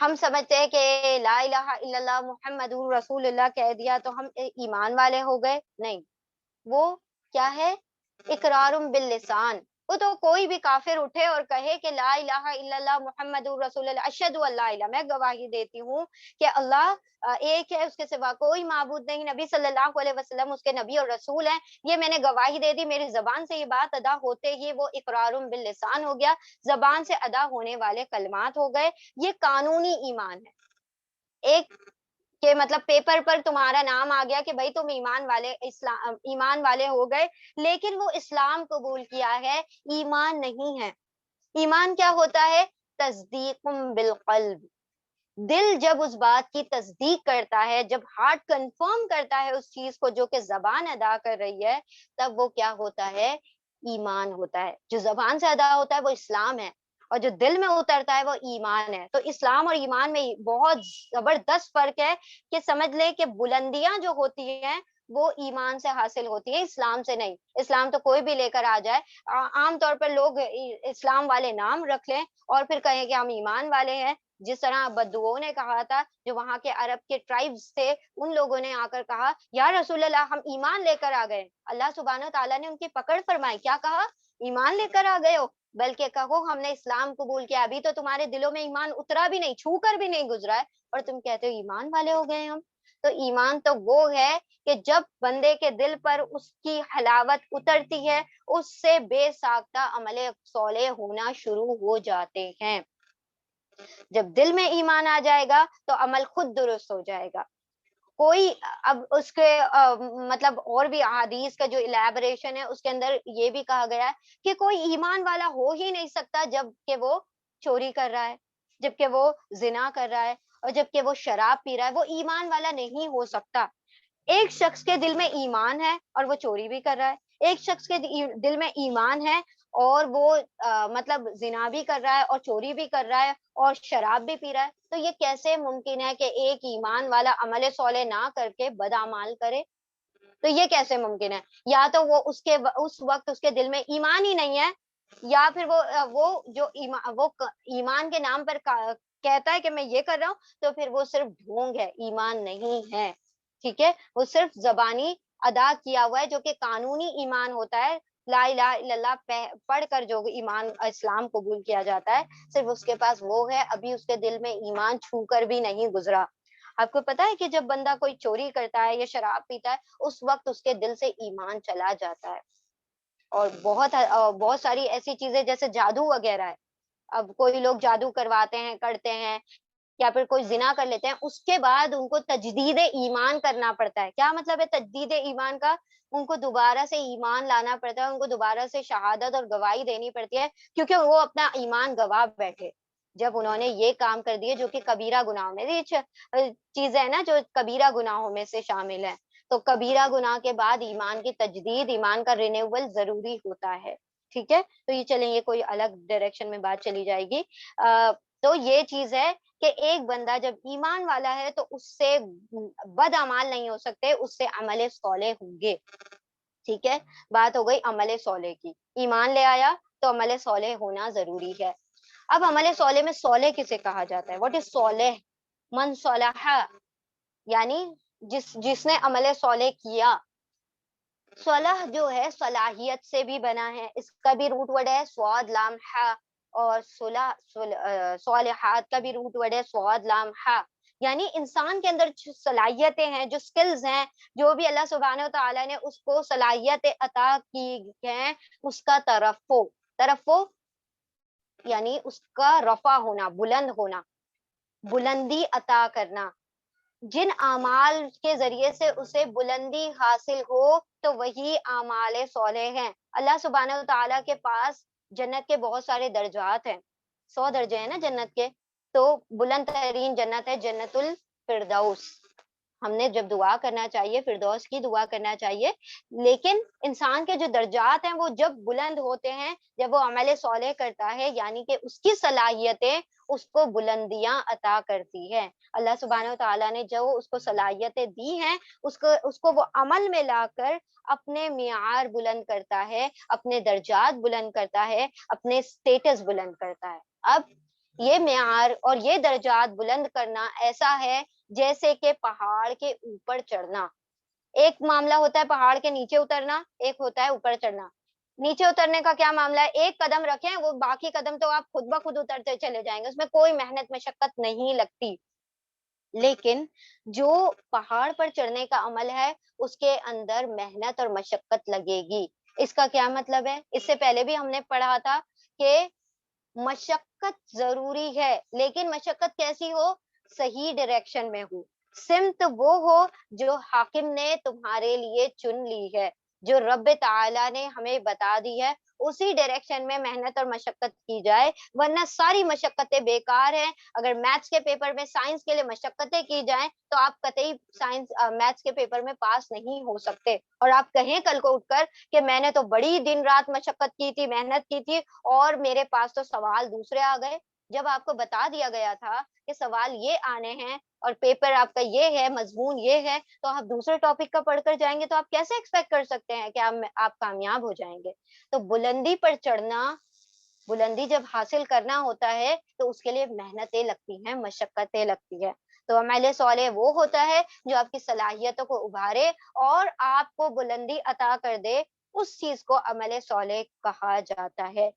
ہم سمجھتے ہیں کہ لا الہ الا اللہ محمد رسول اللہ کہہ دیا تو ہم ایمان والے ہو گئے، نہیں، وہ کیا ہے؟ اقرار باللسان. وہ تو کوئی بھی کافر اٹھے اور کہے کہ لا الہ الا اللہ محمد رسول اللہ، اشہد ان لا الہ، میں گواہی دیتی ہوں کہ اللہ ایک ہے، اس کے سوا کوئی معبود نہیں، نبی صلی اللہ علیہ وسلم اس کے نبی اور رسول ہیں، یہ میں نے گواہی دے دی، میری زبان سے یہ بات ادا ہوتے ہی وہ اقرار باللسان ہو گیا، زبان سے ادا ہونے والے کلمات ہو گئے. یہ قانونی ایمان ہے. ایک کہ مطلب پیپر پر تمہارا نام آ گیا کہ بھائی تم ایمان والے، اسلام ایمان والے ہو گئے، لیکن وہ اسلام قبول کیا ہے، ایمان نہیں ہے. ایمان کیا ہوتا ہے؟ تصدیق بالقلب. دل جب اس بات کی تصدیق کرتا ہے، جب ہارٹ کنفرم کرتا ہے اس چیز کو جو کہ زبان ادا کر رہی ہے، تب وہ کیا ہوتا ہے؟ ایمان ہوتا ہے. جو زبان سے ادا ہوتا ہے وہ اسلام ہے، اور جو دل میں اترتا ہے وہ ایمان ہے. تو اسلام اور ایمان میں بہت زبردست فرق ہے، کہ سمجھ لے کہ بلندیاں جو ہوتی ہیں وہ ایمان سے حاصل ہوتی ہے، اسلام سے نہیں. اسلام تو کوئی بھی لے کر آ جائے. عام طور پر لوگ اسلام والے نام رکھ لیں اور پھر کہیں کہ ہم ایمان والے ہیں. جس طرح بدوؤں نے کہا تھا، جو وہاں کے عرب کے ٹرائبز تھے، ان لوگوں نے آ کر کہا یا رسول اللہ ہم ایمان لے کر آ گئے. اللہ سبحانہ تعالیٰ نے ان کی پکڑ فرمائی، کیا کہا؟ ایمان لے کر آ گئے ہو؟ بلکہ کہو ہم نے اسلام قبول کیا، ابھی تو تمہارے دلوں میں ایمان اترا بھی نہیں، چھو کر بھی نہیں گزرا ہے، اور تم کہتے ہو ایمان والے ہو گئے ہم. تو ایمان تو وہ ہے کہ جب بندے کے دل پر اس کی حلاوت اترتی ہے، اس سے بے ساختہ عمل صالح ہونا شروع ہو جاتے ہیں. جب دل میں ایمان آ جائے گا تو عمل خود درست ہو جائے گا. کوئی اب اس کے مطلب اور بھی احادیث کا جو الیبوریشن ہے اس کے اندر یہ بھی کہا گیا ہے کہ کوئی ایمان والا ہو ہی نہیں سکتا جب کہ وہ چوری کر رہا ہے، جب کہ وہ زنا کر رہا ہے، اور جب کہ وہ شراب پی رہا ہے، وہ ایمان والا نہیں ہو سکتا. ایک شخص کے دل میں ایمان ہے اور وہ چوری بھی کر رہا ہے، ایک شخص کے دل میں ایمان ہے اور وہ مطلب زنا بھی کر رہا ہے اور چوری بھی کر رہا ہے اور شراب بھی پی رہا ہے. تو یہ کیسے ممکن ہے کہ ایک ایمان والا عمل صالح نہ کر کے بد اعمال کرے؟ تو یہ کیسے ممکن ہے؟ یا تو وہ اس وقت اس کے دل میں ایمان ہی نہیں ہے، یا پھر وہ جو ایمان کے نام پر کہتا ہے کہ میں یہ کر رہا ہوں، تو پھر وہ صرف ڈھونگ ہے، ایمان نہیں ہے. ٹھیک ہے، وہ صرف زبانی ادا کیا ہوا ہے، جو کہ قانونی ایمان ہوتا ہے. لا الہ الا اللہ پڑھ کر جو ایمان اسلام قبول کیا جاتا ہے، صرف اس کے پاس وہ ہے، ابھی اس کے دل میں ایمان چھو کر بھی نہیں گزرا. آپ کو پتا ہے کہ جب بندہ کوئی چوری کرتا ہے یا شراب پیتا ہے، اس وقت اس کے دل سے ایمان چلا جاتا ہے. اور بہت ساری ایسی چیزیں جیسے جادو وغیرہ ہے. اب کوئی لوگ جادو کرواتے ہیں، کرتے ہیں، یا پھر کوئی زنا کر لیتے ہیں، اس کے بعد ان کو تجدید ایمان کرنا پڑتا ہے. کیا مطلب ہے تجدید ایمان کا؟ ان کو دوبارہ سے ایمان لانا پڑتا ہے، ان کو دوبارہ سے شہادت اور گواہی دینی پڑتی ہے، کیونکہ وہ اپنا ایمان گوا بیٹھے جب انہوں نے یہ کام کر دیے جو کہ کبیرہ گناہوں میں چیزیں ہیں نا، جو کبیرہ گناہوں میں سے شامل ہے. تو کبیرہ گناہ کے بعد ایمان کی تجدید، ایمان کا رینیول ضروری ہوتا ہے. ٹھیک ہے، تو یہ چلیں، یہ کوئی الگ ڈائریکشن میں بات چلی جائے گی. تو یہ چیز ہے کہ ایک بندہ جب ایمان والا ہے تو اس سے بد اعمال نہیں ہو سکتے، اس سے عمل صالح ہوں گے. ٹھیک ہے، بات ہو گئی عمل صالح کی. ایمان لے آیا تو عمل صالح ہونا ضروری ہے. اب عمل صالح میں صالح کسے کہا جاتا ہے؟ واٹ از صالح؟ من صلح، یعنی جس نے عمل صالح کیا. صلح جو ہے صلاحیت سے بھی بنا ہے، اس کا بھی روٹ ورڈ ہے صاد لام ہا. اور صالحات کا بھی روٹ ورڈ ہے صاد لام ہا. یعنی انسان کے اندر جو صلاحیتیں ہیں، جو سکلز ہیں، جو بھی اللہ سبحانہ و تعالیٰ نے اس کو صلاحیت عطا کی ہیں، اس کا ترفع یعنی اس کا رفع ہونا، بلند ہونا، بلندی عطا کرنا. جن اعمال کے ذریعے سے اسے بلندی حاصل ہو تو وہی اعمال صالح ہیں. اللہ سبحانہ و تعالیٰ کے پاس جنت کے بہت سارے درجات ہیں، 100 درجے ہیں نا جنت کے. تو بلند ترین جنت ہے جنت الفردوس. ہم نے جب دعا کرنا چاہیے فردوس کی دعا کرنا چاہیے. لیکن انسان کے جو درجات ہیں وہ جب بلند ہوتے ہیں جب وہ عمل صالح کرتا ہے، یعنی کہ اس کی صلاحیتیں اس کو بلندیاں عطا کرتی ہے. اللہ سبحانہ و تعالیٰ نے جو اس کو صلاحیتیں دی ہیں، اس کو وہ عمل میں لا کر اپنے معیار بلند کرتا ہے، اپنے درجات بلند کرتا ہے، اپنے سٹیٹس بلند کرتا ہے. اب یہ معیار اور یہ درجات بلند کرنا ایسا ہے جیسے کہ پہاڑ کے اوپر چڑھنا. ایک معاملہ ہوتا ہے پہاڑ کے نیچے اترنا، ایک ہوتا ہے اوپر چڑھنا. نیچے اترنے کا کیا معاملہ ہے؟ ایک قدم رکھیں، وہ باقی قدم تو آپ خود بخود اترتے چلے جائیں گے، اس میں کوئی محنت مشقت نہیں لگتی. لیکن جو پہاڑ پر چڑھنے کا عمل ہے اس کے اندر محنت اور مشقت لگے گی. اس کا کیا مطلب ہے؟ اس سے پہلے بھی ہم نے پڑھا تھا کہ مشقت ضروری ہے، لیکن مشقت کیسی ہو؟ صحیح ڈائریکشن میں ہو، سمت وہ ہو جو حاکم نے تمہارے لیے چن لی ہے، جو رب تعالی نے ہمیں بتا دی ہے، اسی ڈائریکشن میں محنت اور مشقت کی جائے. ورنہ ساری مشقتیں بیکار ہیں. اگر میتھس کے پیپر میں سائنس کے لیے مشقتیں کی جائیں تو آپ قطعی سائنس میتھس کے پیپر میں پاس نہیں ہو سکتے. اور آپ کہیں کل کو اٹھ کر کہ میں نے تو بڑی دن رات مشقت کی تھی، محنت کی تھی، اور میرے پاس تو سوال دوسرے آ گئے. جب آپ کو بتا دیا گیا تھا کہ سوال یہ آنے ہیں اور پیپر آپ کا یہ ہے، مضمون یہ ہے، تو آپ دوسرے ٹاپک کا پڑھ کر جائیں گے تو آپ کیسے ایکسپیکٹ کر سکتے ہیں کہ آپ کامیاب ہو جائیں گے؟ تو بلندی پر چڑھنا، بلندی جب حاصل کرنا ہوتا ہے تو اس کے لیے محنتیں لگتی ہیں، مشقتیں لگتی ہے. تو عمل صالح وہ ہوتا ہے جو آپ کی صلاحیتوں کو ابھارے اور آپ کو بلندی عطا کر دے. اس چیز کو عمل صالح کہا جاتا ہے.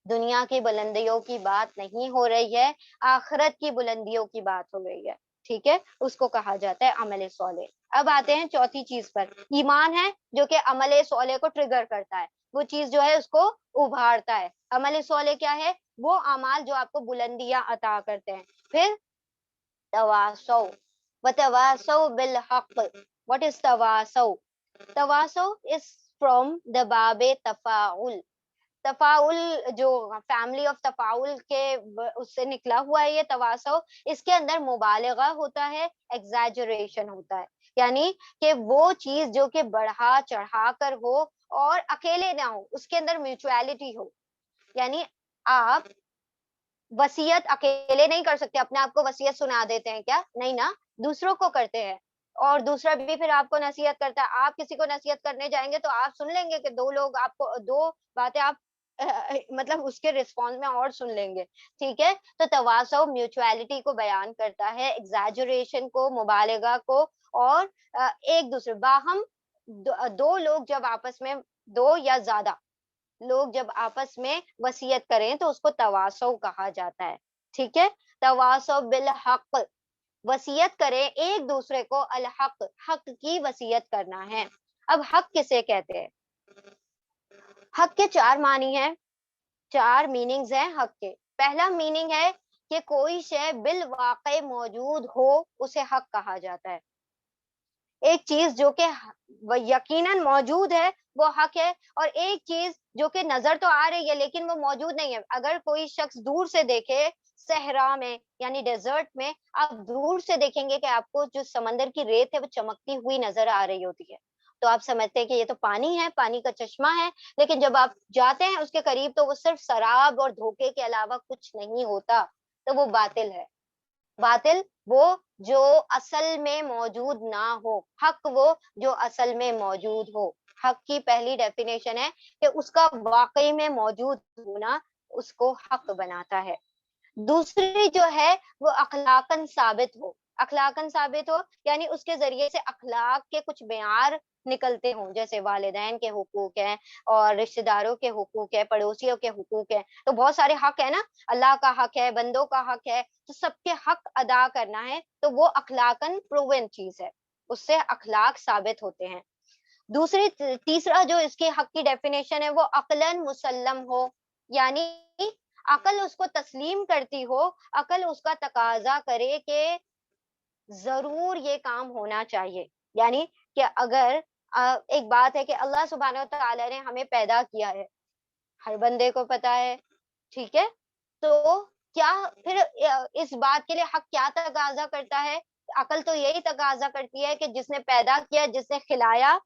دنیا کی بلندیوں کی بات نہیں ہو رہی ہے، آخرت کی بلندیوں کی بات ہو رہی ہے. ٹھیک ہے، اس کو کہا جاتا ہے عمل صالح. اب آتے ہیں چوتھی چیز پر. ایمان ہے جو کہ عمل صالح کو ٹریگر کرتا ہے، وہ چیز جو ہے اس کو ابھارتا ہے. عمل صالح کیا ہے؟ وہ اعمال جو آپ کو بلندیاں عطا کرتے ہیں. پھر تواصو وتواصو بالحق. What is تواصو؟ تواصو is from the باب تفاعل. تفاعل جو فیملی آف تفاعل کے اس سے نکلا ہوا ہے یہ تواصو. اس کے اندر مبالغہ ہوتا ہے، ایگزیجریشن ہوتا ہے. یعنی کہ وہ چیز جو کہ بڑھا چڑھا کر ہو اور اکیلے نہ ہو، اس کے اندر میوچوالٹی ہو. یعنی آپ وصیت اکیلے نہیں کر سکتے، اپنے آپ کو وصیت سنا دیتے ہیں کیا؟ نہیں نا، دوسروں کو کرتے ہیں اور دوسرا بھی پھر آپ کو نصیحت کرتا ہے. آپ کسی کو نصیحت کرنے جائیں گے تو آپ سن لیں گے کہ دو لوگ آپ کو دو باتیں آپ مطلب اس کے رسپانس میں اور سن لیں گے. ٹھیک ہے، تو تواصو میوچوالٹی کو بیان کرتا ہے، ایگزیجریشن کو، مبالغہ کو، اور ایک دوسرے باہم دو لوگ جب آپس میں، دو یا زیادہ لوگ جب آپس میں وصیت کریں تو اس کو تواصو کہا جاتا ہے. ٹھیک ہے، تواصو بالحق، وصیت کریں ایک دوسرے کو، الحق، حق کی وصیت کرنا ہے. اب حق کسے کہتے ہیں؟ حق کے چار معنی ہیں، چار میننگز ہیں حق کے. پہلا میننگ ہے کہ کوئی شے بالواقع موجود ہو، اسے حق کہا جاتا ہے. ایک چیز جو کہ یقیناً موجود ہے وہ حق ہے، اور ایک چیز جو کہ نظر تو آ رہی ہے لیکن وہ موجود نہیں ہے. اگر کوئی شخص دور سے دیکھے صحرا میں یعنی ڈیزرٹ میں، آپ دور سے دیکھیں گے کہ آپ کو جو سمندر کی ریت ہے وہ چمکتی ہوئی نظر آ رہی ہوتی ہے، تو آپ سمجھتے ہیں کہ یہ تو پانی ہے، پانی کا چشمہ ہے. لیکن جب آپ جاتے ہیں اس کے قریب تو وہ صرف سراب اور دھوکے کے علاوہ کچھ نہیں ہوتا. تو وہ باطل ہے. باطل وہ جو اصل میں موجود نہ ہو، حق وہ جو اصل میں موجود ہو. حق کی پہلی ڈیفینیشن ہے کہ اس کا واقعی میں موجود ہونا اس کو حق بناتا ہے. دوسری جو ہے وہ اخلاقاً ثابت ہو. اخلاقاً ثابت ہو یعنی اس کے ذریعے سے اخلاق کے کچھ معیار نکلتے ہوں، جیسے والدین کے حقوق ہیں اور رشتہ داروں کے حقوق ہے، پڑوسیوں کے حقوق ہیں. تو بہت سارے حق ہے نا، اللہ کا حق ہے، بندوں کا حق ہے، تو سب کے حق ادا کرنا ہے. تو وہ اخلاقاً پروون چیز ہے، اس سے اخلاق ثابت ہوتے ہیں. دوسری تیسرا جو اس کی حق کی ڈیفینیشن ہے وہ عقلاً مسلم ہو. یعنی عقل اس کو تسلیم کرتی ہو، عقل اس کا تقاضا کرے کہ ضرور یہ کام ہونا چاہیے. یعنی کہ اگر ایک بات ہے کہ اللہ سبحانہ و تعالی نے ہمیں پیدا کیا ہے، ہر بندے کو پتا ہے. ٹھیک ہے، تو کیا پھر اس بات کے لیے حق کیا تقاضا کرتا ہے؟ عقل تو یہی تقاضا کرتی ہے کہ جس نے پیدا کیا، جس نے کھلایا،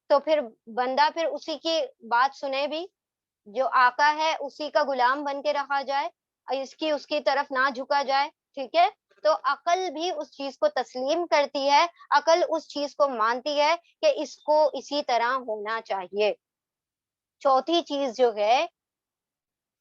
تو پھر بندہ پھر اسی کی بات سنے بھی، جو آقا ہے اسی کا غلام بن کے رہا جائے، اس کی طرف نہ جھکا جائے. ٹھیک ہے، تو عقل بھی اس چیز کو تسلیم کرتی ہے، عقل اس چیز کو مانتی ہے کہ اس کو اسی طرح ہونا چاہیے. چوتھی چیز جو ہے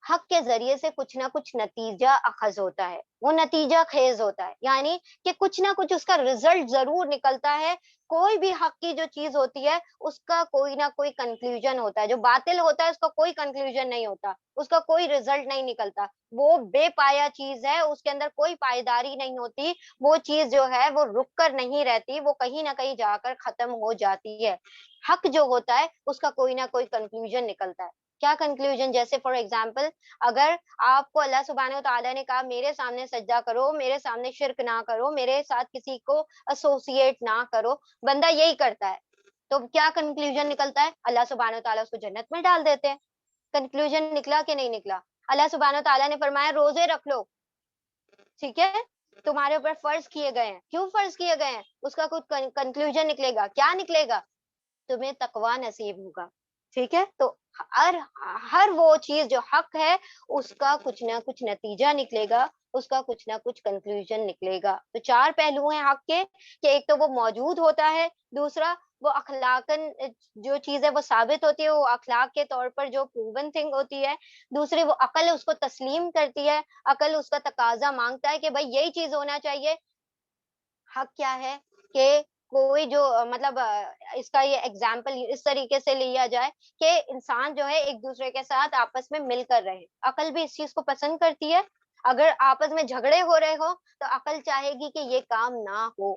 حق کے ذریعے سے کچھ نہ کچھ نتیجہ اخذ ہوتا ہے، وہ نتیجہ خیز ہوتا ہے، یعنی کہ کچھ نہ کچھ اس کا رزلٹ ضرور نکلتا ہے۔ کوئی بھی حق کی جو چیز ہوتی ہے اس کا کوئی نہ کوئی کنکلوژن ہوتا ہے، جو باطل ہوتا ہے اس کا کوئی کنکلوژن نہیں ہوتا، اس کا کوئی رزلٹ نہیں نکلتا، وہ بے پایا چیز ہے، اس کے اندر کوئی پائیداری نہیں ہوتی، وہ چیز جو ہے وہ رک کر نہیں رہتی، وہ کہیں نہ کہیں جا کر ختم ہو جاتی ہے۔ حق جو ہوتا ہے اس کا کوئی نہ کوئی کنکلوژن نکلتا ہے۔ کیا کنکلوژن؟ جیسے فار ایگزامپل، اگر آپ کو اللہ سبحانہ و تعالیٰ نے کہا میرے سامنے سجدہ کرو، میرے سامنے شرک نہ کرو، میرے ساتھ کسی کو ایسوسیٹ نہ کرو، بندہ یہی کرتا ہے، تو کیا کنکلوژن نکلتا ہے؟ اللہ سبحانہ و تعالیٰ اس کو جنت میں ڈال دیتے ہیں۔ کنکلوژن نکلا کہ نہیں نکلا؟ اللہ سبحانہ و تعالیٰ نے فرمایا روزے رکھ لو، ٹھیک ہے، تمہارے اوپر فرض کیے گئے ہیں، کیوں فرض کیے گئے ہیں؟ اس کا کچھ کنکلوژن نکلے گا، کیا نکلے گا؟ تمہیں تقوی نصیب ہوگا، ٹھیک ہے۔ تو ہر ہر وہ چیز جو حق ہے اس کا کچھ نہ کچھ نتیجہ نکلے گا، اس کا کچھ نہ کچھ کنکلوژن نکلے گا۔ تو چار پہلو ہیں حق کے، کہ ایک تو وہ موجود ہوتا ہے، دوسرا وہ اخلاقاً جو چیز ہے وہ ثابت ہوتی ہے، وہ اخلاق کے طور پر جو پروون تھنگ ہوتی ہے، دوسری وہ عقل اس کو تسلیم کرتی ہے، عقل اس کا تقاضا مانگتا ہے کہ بھائی یہی چیز ہونا چاہیے۔ حق کیا ہے کہ کوئی جو مطلب اس کا یہ ایگزامپل اس طریقے سے لیا جائے کہ انسان جو ہے ایک دوسرے کے ساتھ آپس میں مل کر رہے، عقل بھی اس چیز کو پسند کرتی ہے۔ اگر آپس میں جھگڑے ہو رہے ہو تو عقل چاہے گی کہ یہ کام نہ ہو،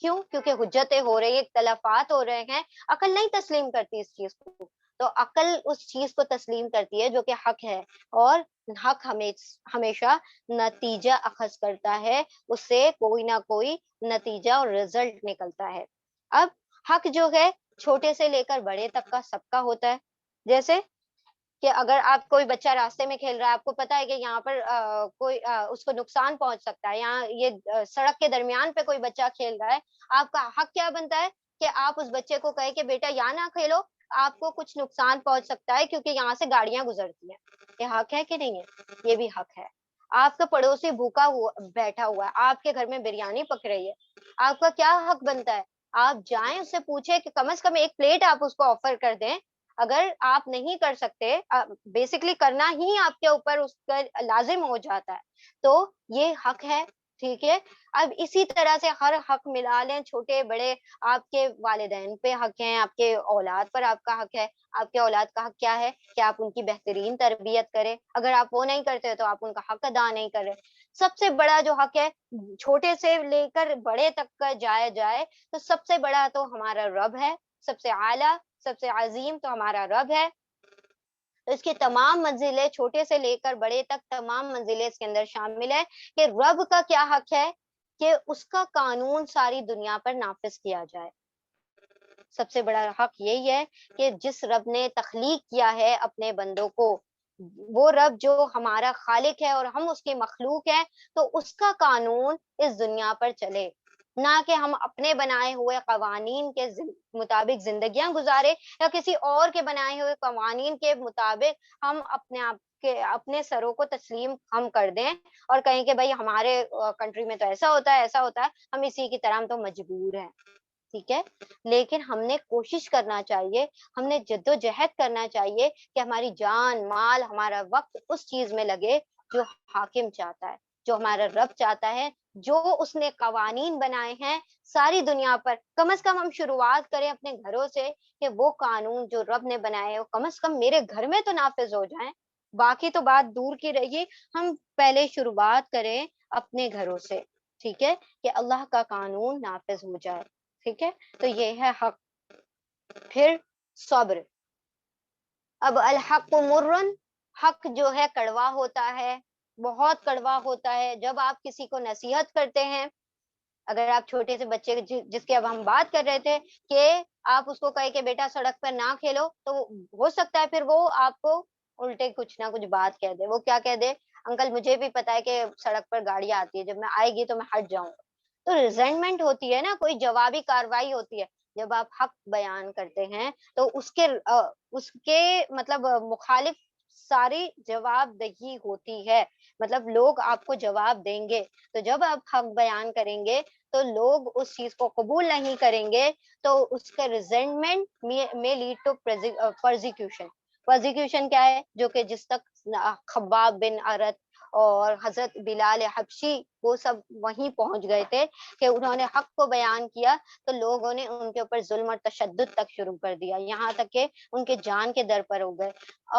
کیوں؟ کیونکہ حجتیں ہو رہی ہیں، اختلافات ہو رہے ہیں، عقل نہیں تسلیم کرتی اس چیز کو، تو عقل اس چیز کو تسلیم کرتی ہے جو کہ حق ہے، اور حق ہمیشہ نتیجہ اخذ کرتا ہے، اس سے کوئی نہ کوئی نتیجہ اور رزلٹ نکلتا ہے۔ اب حق جو ہے چھوٹے سے لے کر بڑے تک کا سب کا ہوتا ہے، جیسے کہ اگر آپ کوئی بچہ راستے میں کھیل رہا ہے، آپ کو پتا ہے کہ یہاں پر کوئی اس کو نقصان پہنچ سکتا ہے، یہاں یہ سڑک کے درمیان پہ کوئی بچہ کھیل رہا ہے، آپ کا حق کیا بنتا ہے کہ آپ اس بچے کو کہے کہ بیٹا یہاں نہ کھیلو، آپ کو کچھ نقصان پہنچ سکتا ہے کیونکہ یہاں سے گاڑیاں گزرتی ہیں۔ یہ حق ہے کہ نہیں ہے؟ یہ بھی حق ہے۔ آپ کا پڑوسی بھوکا ہوا بیٹھا ہوا ہے، آپ کے گھر میں بریانی پک رہی ہے، آپ کا کیا حق بنتا ہے؟ آپ جائیں اس سے پوچھیں کہ کم از کم ایک پلیٹ آپ اس کو آفر کر دیں۔ اگر آپ نہیں کر سکتے، بیسکلی کرنا ہی آپ کے اوپر اس کا لازم ہو جاتا ہے، تو یہ حق ہے، ٹھیک ہے۔ اب اسی طرح سے ہر حق ملا لیں، چھوٹے بڑے، آپ کے والدین پہ حق ہیں، آپ کے اولاد پر آپ کا حق ہے۔ آپ کے اولاد کا حق کیا ہے کہ آپ ان کی بہترین تربیت کریں، اگر آپ وہ نہیں کرتے تو آپ ان کا حق ادا نہیں کر رہے۔ سب سے بڑا جو حق ہے، چھوٹے سے لے کر بڑے تک کا جایا جائے تو سب سے بڑا تو ہمارا رب ہے، سب سے اعلیٰ سب سے عظیم تو ہمارا رب ہے۔ تو اس کی تمام منزلیں، چھوٹے سے لے کر بڑے تک تمام منزلیں اس کے اندر شامل ہے کہ رب کا کیا حق ہے کہ اس کا قانون ساری دنیا پر نافذ کیا جائے۔ سب سے بڑا حق یہی ہے کہ جس رب نے تخلیق کیا ہے اپنے بندوں کو، وہ رب جو ہمارا خالق ہے اور ہم اس کی مخلوق ہیں، تو اس کا قانون اس دنیا پر چلے، نہ کہ ہم اپنے بنائے ہوئے قوانین کے مطابق زندگیاں گزارے، یا کسی اور کے بنائے ہوئے قوانین کے مطابق ہم اپنے آپ کے اپنے سروں کو تسلیم ہم کر دیں اور کہیں کہ بھائی ہمارے کنٹری میں تو ایسا ہوتا ہے ایسا ہوتا ہے، ہم اسی کی طرح ہم تو مجبور ہیں، ٹھیک ہے۔ لیکن ہم نے کوشش کرنا چاہیے، ہم نے جد و جہد کرنا چاہیے کہ ہماری جان مال ہمارا وقت اس چیز میں لگے جو حاکم چاہتا ہے، جو ہمارا رب چاہتا ہے، جو اس نے قوانین بنائے ہیں ساری دنیا پر۔ کم از کم ہم شروعات کریں اپنے گھروں سے کہ وہ قانون جو رب نے بنائے وہ کم از کم میرے گھر میں تو نافذ ہو جائیں، باقی تو بات دور کی رہی، ہم پہلے شروعات کریں اپنے گھروں سے، ٹھیک ہے، کہ اللہ کا قانون نافذ ہو جائے، ٹھیک ہے۔ تو یہ ہے حق۔ پھر صبر۔ اب الحق مرن، حق جو ہے کڑوا ہوتا ہے، بہت کڑوا ہوتا ہے۔ جب آپ کسی کو نصیحت کرتے ہیں، اگر آپ چھوٹے سے بچے جس کی اب ہم بات کر رہے تھے کہ آپ اس کو کہے کہ بیٹا سڑک پر نہ کھیلو، تو ہو سکتا ہے پھر وہ آپ کو الٹے کچھ نہ کچھ بات کہہ دے۔ وہ کیا کہہ دے؟ انکل مجھے بھی پتا ہے کہ سڑک پر گاڑی آتی ہے، جب میں آئے گی تو میں ہٹ جاؤں گا۔ تو ریزنٹمنٹ ہوتی ہے نا، کوئی جوابی کاروائی ہوتی ہے۔ جب آپ حق بیان کرتے ہیں تو اس کے مطلب مخالف ساری جواب دہی ہوتی ہے، مطلب لوگ آپ کو جواب دیں گے۔ تو جب آپ حق بیان کریں گے تو لوگ اس چیز کو قبول نہیں کریں گے، تو اس کا ریزنٹمنٹ میں لیڈ ٹو پرزیکیوشن، پرزیکیوشن کیا ہے؟ جو کہ جس تک خباب بن ارت اور حضرت بلال حبشی وہ سب وہیں پہنچ گئے تھے کہ انہوں نے حق کو بیان کیا تو لوگوں نے ان کے اوپر ظلم اور تشدد تک شروع کر دیا، یہاں تک کہ ان کے جان کے در پر ہو گئے۔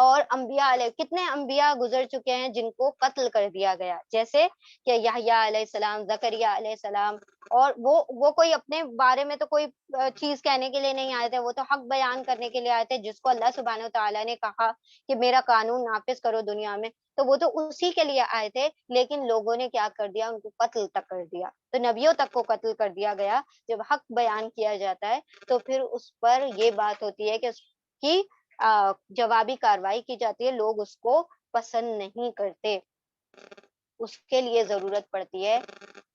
اور انبیاء علیہ کتنے انبیاء گزر چکے ہیں جن کو قتل کر دیا گیا، جیسے کہ یحییٰ علیہ السلام، زکریا علیہ السلام، اور وہ کوئی اپنے بارے میں تو کوئی چیز کہنے کے لیے نہیں آئے تھے، وہ تو حق بیان کرنے کے لیے آئے تھے، جس کو اللہ سبحانہ وتعالیٰ نے کہا کہ میرا قانون نافذ کرو دنیا میں، تو وہ تو اسی کے لیے آئے تھے، لیکن لوگوں نے کیا کر دیا؟ ان کو قتل تک کر دیا۔ تو نبیوں تک کو قتل کر دیا گیا۔ جب حق بیان کیا جاتا ہے تو پھر اس پر یہ بات ہوتی ہے کہ اس کی جوابی کاروائی کی جاتی ہے، لوگ اس کو پسند نہیں کرتے، اس کے لیے ضرورت پڑتی ہے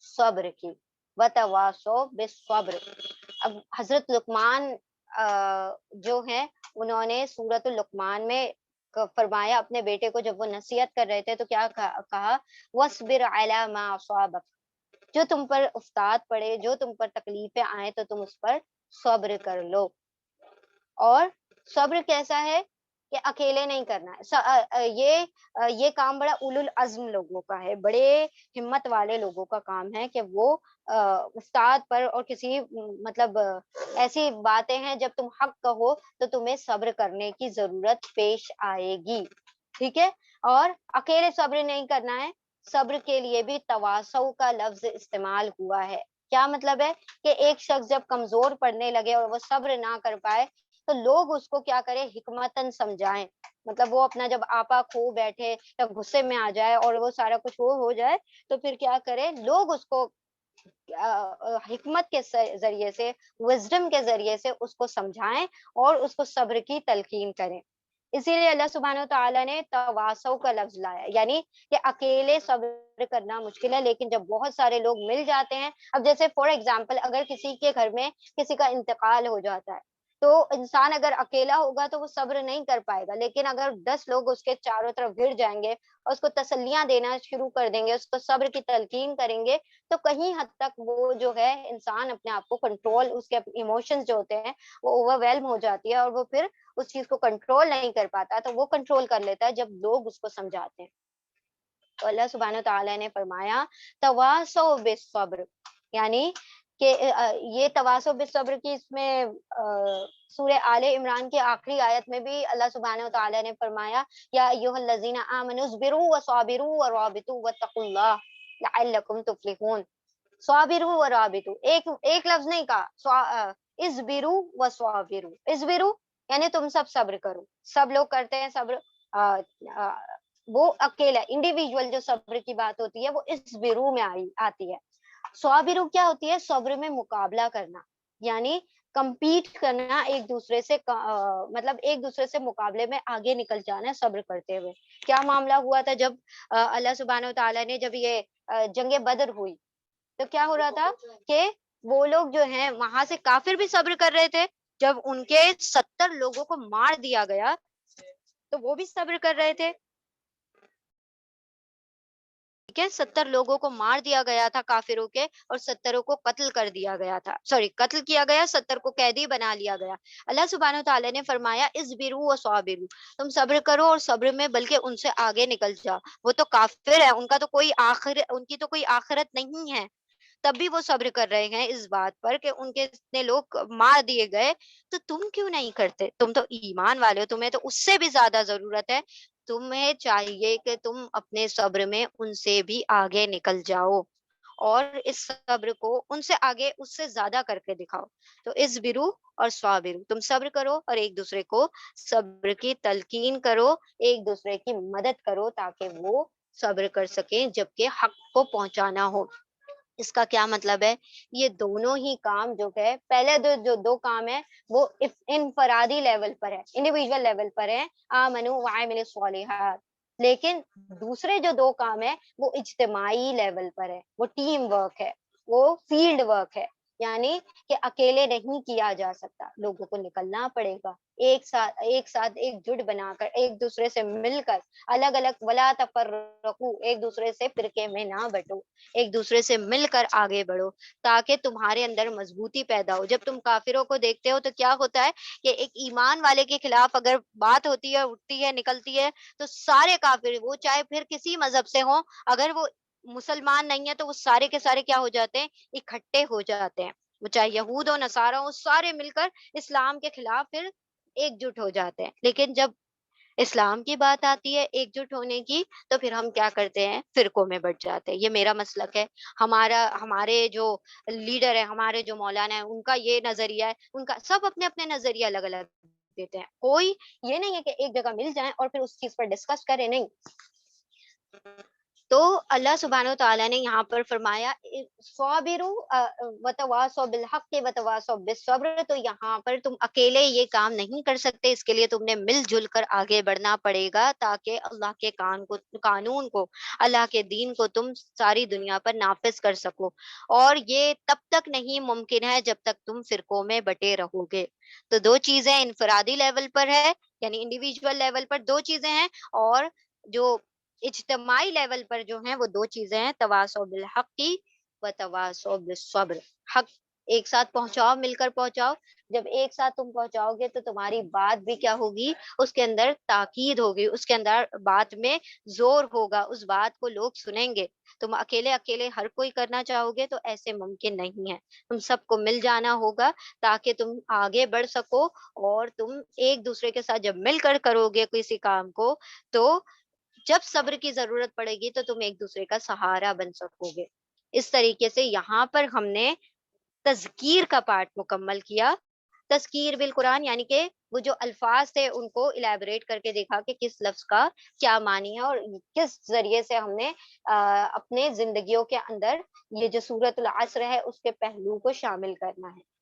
صبر کی، وتواصوا بالصبر۔ اب حضرت لقمان جو ہیں انہوں نے سورۃ اللقمان میں فرمایا اپنے بیٹے کو، جب وہ نصیحت کر رہے تھے تو کیا کہا؟ وَاصْبِرْ عَلَىٰ مَا أَصَابَكَ، جو تم پر افتاد پڑے، جو تم پر تکلیفیں آئیں تو تم اس پر صبر کر لو۔ اور صبر کیسا ہے کہ اکیلے نہیں کرنا ہے، یہ کام بڑا اولو العزم لوگوں کا ہے، بڑے ہمت والے لوگوں کا کام ہے کہ وہ استاد پر اور کسی مطلب ایسی باتیں ہیں جب تم حق کہو تو تمہیں صبر کرنے کی ضرورت پیش آئے گی، ٹھیک ہے؟ اور اکیلے صبر نہیں کرنا ہے، صبر کے لیے بھی تواصو کا لفظ استعمال ہوا ہے۔ کیا مطلب ہے؟ کہ ایک شخص جب کمزور پڑنے لگے اور وہ صبر نہ کر پائے تو لوگ اس کو کیا کریں؟ حکمتاً سمجھائیں، مطلب وہ اپنا جب آپا کھو بیٹھے یا غصے میں آ جائے اور وہ سارا کچھ وہ ہو جائے تو پھر کیا کرے؟ لوگ اس کو حکمت کے ذریعے سے، وزڈم کے ذریعے سے اس کو سمجھائیں اور اس کو صبر کی تلقین کریں۔ اسی لیے اللہ سبحانہ وتعالیٰ نے تواصو کا لفظ لایا، یعنی کہ اکیلے صبر کرنا مشکل ہے، لیکن جب بہت سارے لوگ مل جاتے ہیں، اب جیسے فار ایگزامپل اگر کسی کے گھر میں کسی کا انتقال ہو جاتا ہے تو انسان اگر اکیلا ہوگا تو وہ صبر نہیں کر پائے گا، لیکن اگر 10 لوگ اس کے چاروں طرف گھر جائیں گے اور اس کو تسلیاں دینا شروع کر دیں گے، اس کو صبر کی تلقین کریں گے، تو کہیں حد تک وہ جو ہے انسان اپنے آپ کو کنٹرول، اس کے ایموشنز جو ہوتے ہیں وہ اوور ویلم ہو جاتی ہے اور وہ پھر اس چیز کو کنٹرول نہیں کر پاتا، تو وہ کنٹرول کر لیتا ہے جب لوگ اس کو سمجھاتے ہیں۔ تو اللہ سبحانہ تعالیٰ نے فرمایا تواصوا بالصبر، یعنی کہ یہ تواصوا بالصبر کی اس میں سورہ آل عمران کی آخری آیت میں بھی اللہ سبحانہ تعالیٰ نے فرمایا یا ایھا الذین آمنوا اصبروا وصابروا ورابطوا واتقوا اللہ لعلکم تفلحون۔ صابروا ورابطوا، ایک لفظ نہیں کہا، اصبروا وصابروا، اصبروا یعنی تم سب صبر کرو، سب لوگ کرتے ہیں صبر، وہ اکیلا انڈیویجول جو صبر کی بات ہوتی ہے وہ اصبروا میں آتی ہے۔ صابروا کیا ہوتی ہے؟ صبر میں مقابلہ کرنا، یعنی کمپیٹ کرنا ایک دوسرے سے، مطلب ایک دوسرے سے مقابلے میں آگے نکل جانا ہے صبر کرتے ہوئے۔ کیا معاملہ ہوا تھا جب اللہ سبحانہ وتعالیٰ نے جب یہ جنگ بدر ہوئی تو کیا ہو رہا تھا کہ وہ لوگ جو ہیں وہاں سے کافر بھی صبر کر رہے تھے، جب ان کے 70 لوگوں کو مار دیا گیا تو وہ بھی صبر کر رہے تھے، ٹھیک ہے؟ 70 لوگوں کو مار دیا گیا تھا کافروں کے اور 70 کو قتل کر دیا گیا تھا، سوری قتل کیا گیا، 70 کو قیدی بنا لیا گیا۔ اللہ سبحانہ تعالیٰ نے فرمایا اصبروا وصابروا، تم صبر کرو اور صبر میں بلکہ ان سے آگے نکل جاؤ، وہ تو کافر ہے، ان کی تو کوئی آخرت نہیں ہے، تب بھی وہ صبر کر رہے ہیں اس بات پر کہ ان کے اتنے لوگ مار دیے گئے، تو تم کیوں نہیں کرتے؟ تم تو ایمان والے ہو، تمہیں تو اس سے بھی زیادہ ضرورت ہے، تمہیں چاہیے کہ تم اپنے صبر میں ان سے بھی آگے نکل جاؤ اور اس صبر کو ان سے آگے اس سے زیادہ کر کے دکھاؤ۔ تو اصبروا اور صابروا، تم صبر کرو اور ایک دوسرے کو صبر کی تلقین کرو، ایک دوسرے کی مدد کرو تاکہ وہ صبر کر سکیں جبکہ حق کو پہنچانا ہو۔ اس کا کیا مطلب ہے؟ یہ دونوں ہی کام جو ہے، پہلے جو دو کام ہے وہ انفرادی لیول پر ہے، انڈیویجول لیول پر ہے، آمنوا وعملوا الصالحات، لیکن دوسرے جو دو کام ہے وہ اجتماعی لیول پر ہے، وہ ٹیم ورک ہے، وہ فیلڈ ورک ہے۔ یعنی کہ اکیلے نہیں کیا جا سکتا، لوگوں کو نکلنا پڑے گا ایک ساتھ ایک جٹ بنا کر، ایک دوسرے سے مل کر، الگ الگ ولا تفرقو، ایک دوسرے سے فرقے میں نہ بٹو، ایک دوسرے سے مل کر آگے بڑھو، تاکہ تمہارے اندر مضبوطی پیدا ہو۔ جب تم کافروں کو دیکھتے ہو تو کیا ہوتا ہے کہ ایک ایمان والے کے خلاف اگر بات ہوتی ہے، اٹھتی ہے، نکلتی ہے، تو سارے کافر، وہ چاہے پھر کسی مذہب سے ہوں، اگر وہ مسلمان نہیں ہے تو وہ سارے کے سارے کیا ہو جاتے ہیں، اکٹھے ہو جاتے ہیں، وہ چاہے یہود ہو نصارہ ہو، سارے مل کر اسلام کے خلاف پھر ایک جٹ ہو جاتے ہیں۔ لیکن جب اسلام کی بات آتی ہے ایک جٹ ہونے کی، تو پھر ہم کیا کرتے ہیں، فرقوں میں بٹ جاتے ہیں۔ یہ میرا مسلک ہے، ہمارے جو لیڈر ہے، ہمارے جو مولانا ہے، ان کا یہ نظریہ ہے، ان کا سب اپنے اپنے نظریہ الگ الگ دیتے ہیں، کوئی یہ نہیں ہے کہ ایک جگہ مل جائیں اور پھر اس چیز پر ڈسکس کریں، نہیں۔ تو اللہ سبحانہ و تعالیٰ نے یہاں پر فرمایا صابروا وتواصوا بالحق وتواصوا بالصبر، تو یہاں پر تم اکیلے یہ کام نہیں کر سکتے، اس کے لیے تم نے مل جل کر آگے بڑھنا پڑے گا، تاکہ اللہ کے قانون کو، اللہ کے دین کو تم ساری دنیا پر نافذ کر سکو، اور یہ تب تک نہیں ممکن ہے جب تک تم فرقوں میں بٹے رہو گے۔ تو دو چیزیں انفرادی لیول پر ہے، یعنی انڈیویجول لیول پر دو چیزیں ہیں، اور جو اجتماعی لیول پر جو ہیں وہ دو چیزیں ہیں، تواصوا بالحق و تواصوا بالصبر، حق ایک ساتھ پہنچاؤ، مل کر پہنچاؤ۔ جب ایک ساتھ تم پہنچاؤ گے تو تمہاری بات بھی کیا ہوگی، اس کے اندر تاکید ہوگی، اس کے اندر بات میں زور ہوگا، اس بات کو لوگ سنیں گے۔ تم اکیلے اکیلے ہر کوئی کرنا چاہو گے تو ایسے ممکن نہیں ہے، تم سب کو مل جانا ہوگا، تاکہ تم آگے بڑھ سکو، اور تم ایک دوسرے کے ساتھ جب مل کر کرو گے کسی کام کو، تو جب صبر کی ضرورت پڑے گی تو تم ایک دوسرے کا سہارا بن سکو گے۔ اس طریقے سے یہاں پر ہم نے تذکیر کا پارٹ مکمل کیا، تذکیر بالقرآن، یعنی کہ وہ جو الفاظ تھے ان کو الیبوریٹ کر کے دیکھا کہ کس لفظ کا کیا معنی ہے، اور کس ذریعے سے ہم نے اپنے زندگیوں کے اندر یہ جو سورۃ العصر ہے اس کے پہلو کو شامل کرنا ہے۔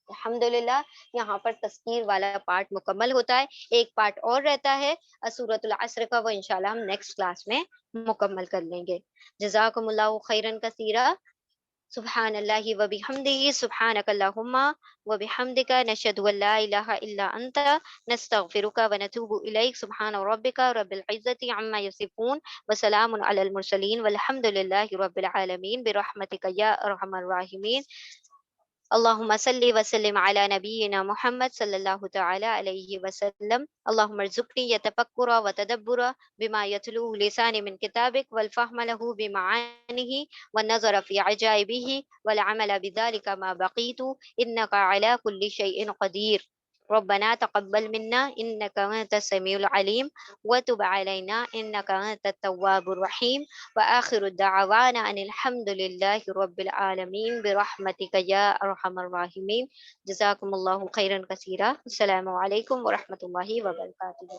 الحمدللہ یہاں پر تذکیر والا پارٹ مکمل ہوتا ہے، ایک پارٹ اور رہتا ہے سورۃ العصر کا، وہ انشاءاللہ ہم نیکسٹ کلاس میں مکمل کر لیں گے۔ جزاکم اللہ خیرن کثیرا، سبحان اللہ و بحمدہ، سبحانک اللہم و بحمدک، نشہد ان لا الہ الا انت، نستغفرک و نتوب الیک، سبحان ربک رب العزت عما یصفون، وسلام علی المرسلین، والحمد للہ رب العالمین، برحمتک یا ارحم الراحمین۔ اللهم صل وسلم على نبينا محمد صلى الله تعالى عليه وسلم. اللهم ارزقني يتفكر وتدبر بما يتلوه لساني من كتابك، والفهم له بمعانه، والنظر في عجائبه، والعمل بذلك ما بقيت، إنك على كل شيء قدير. ربنا تقبل منا إنك أنت السميع العليم، وتب علينا إنك أنت التواب الرحيم، وآخر الدعوانا أن الحمد لله رب العالمين، برحمتك يا أرحم الراحمين۔ جزاكم الله خيرا كثيرا، السلام عليكم ورحمة الله وبركاته۔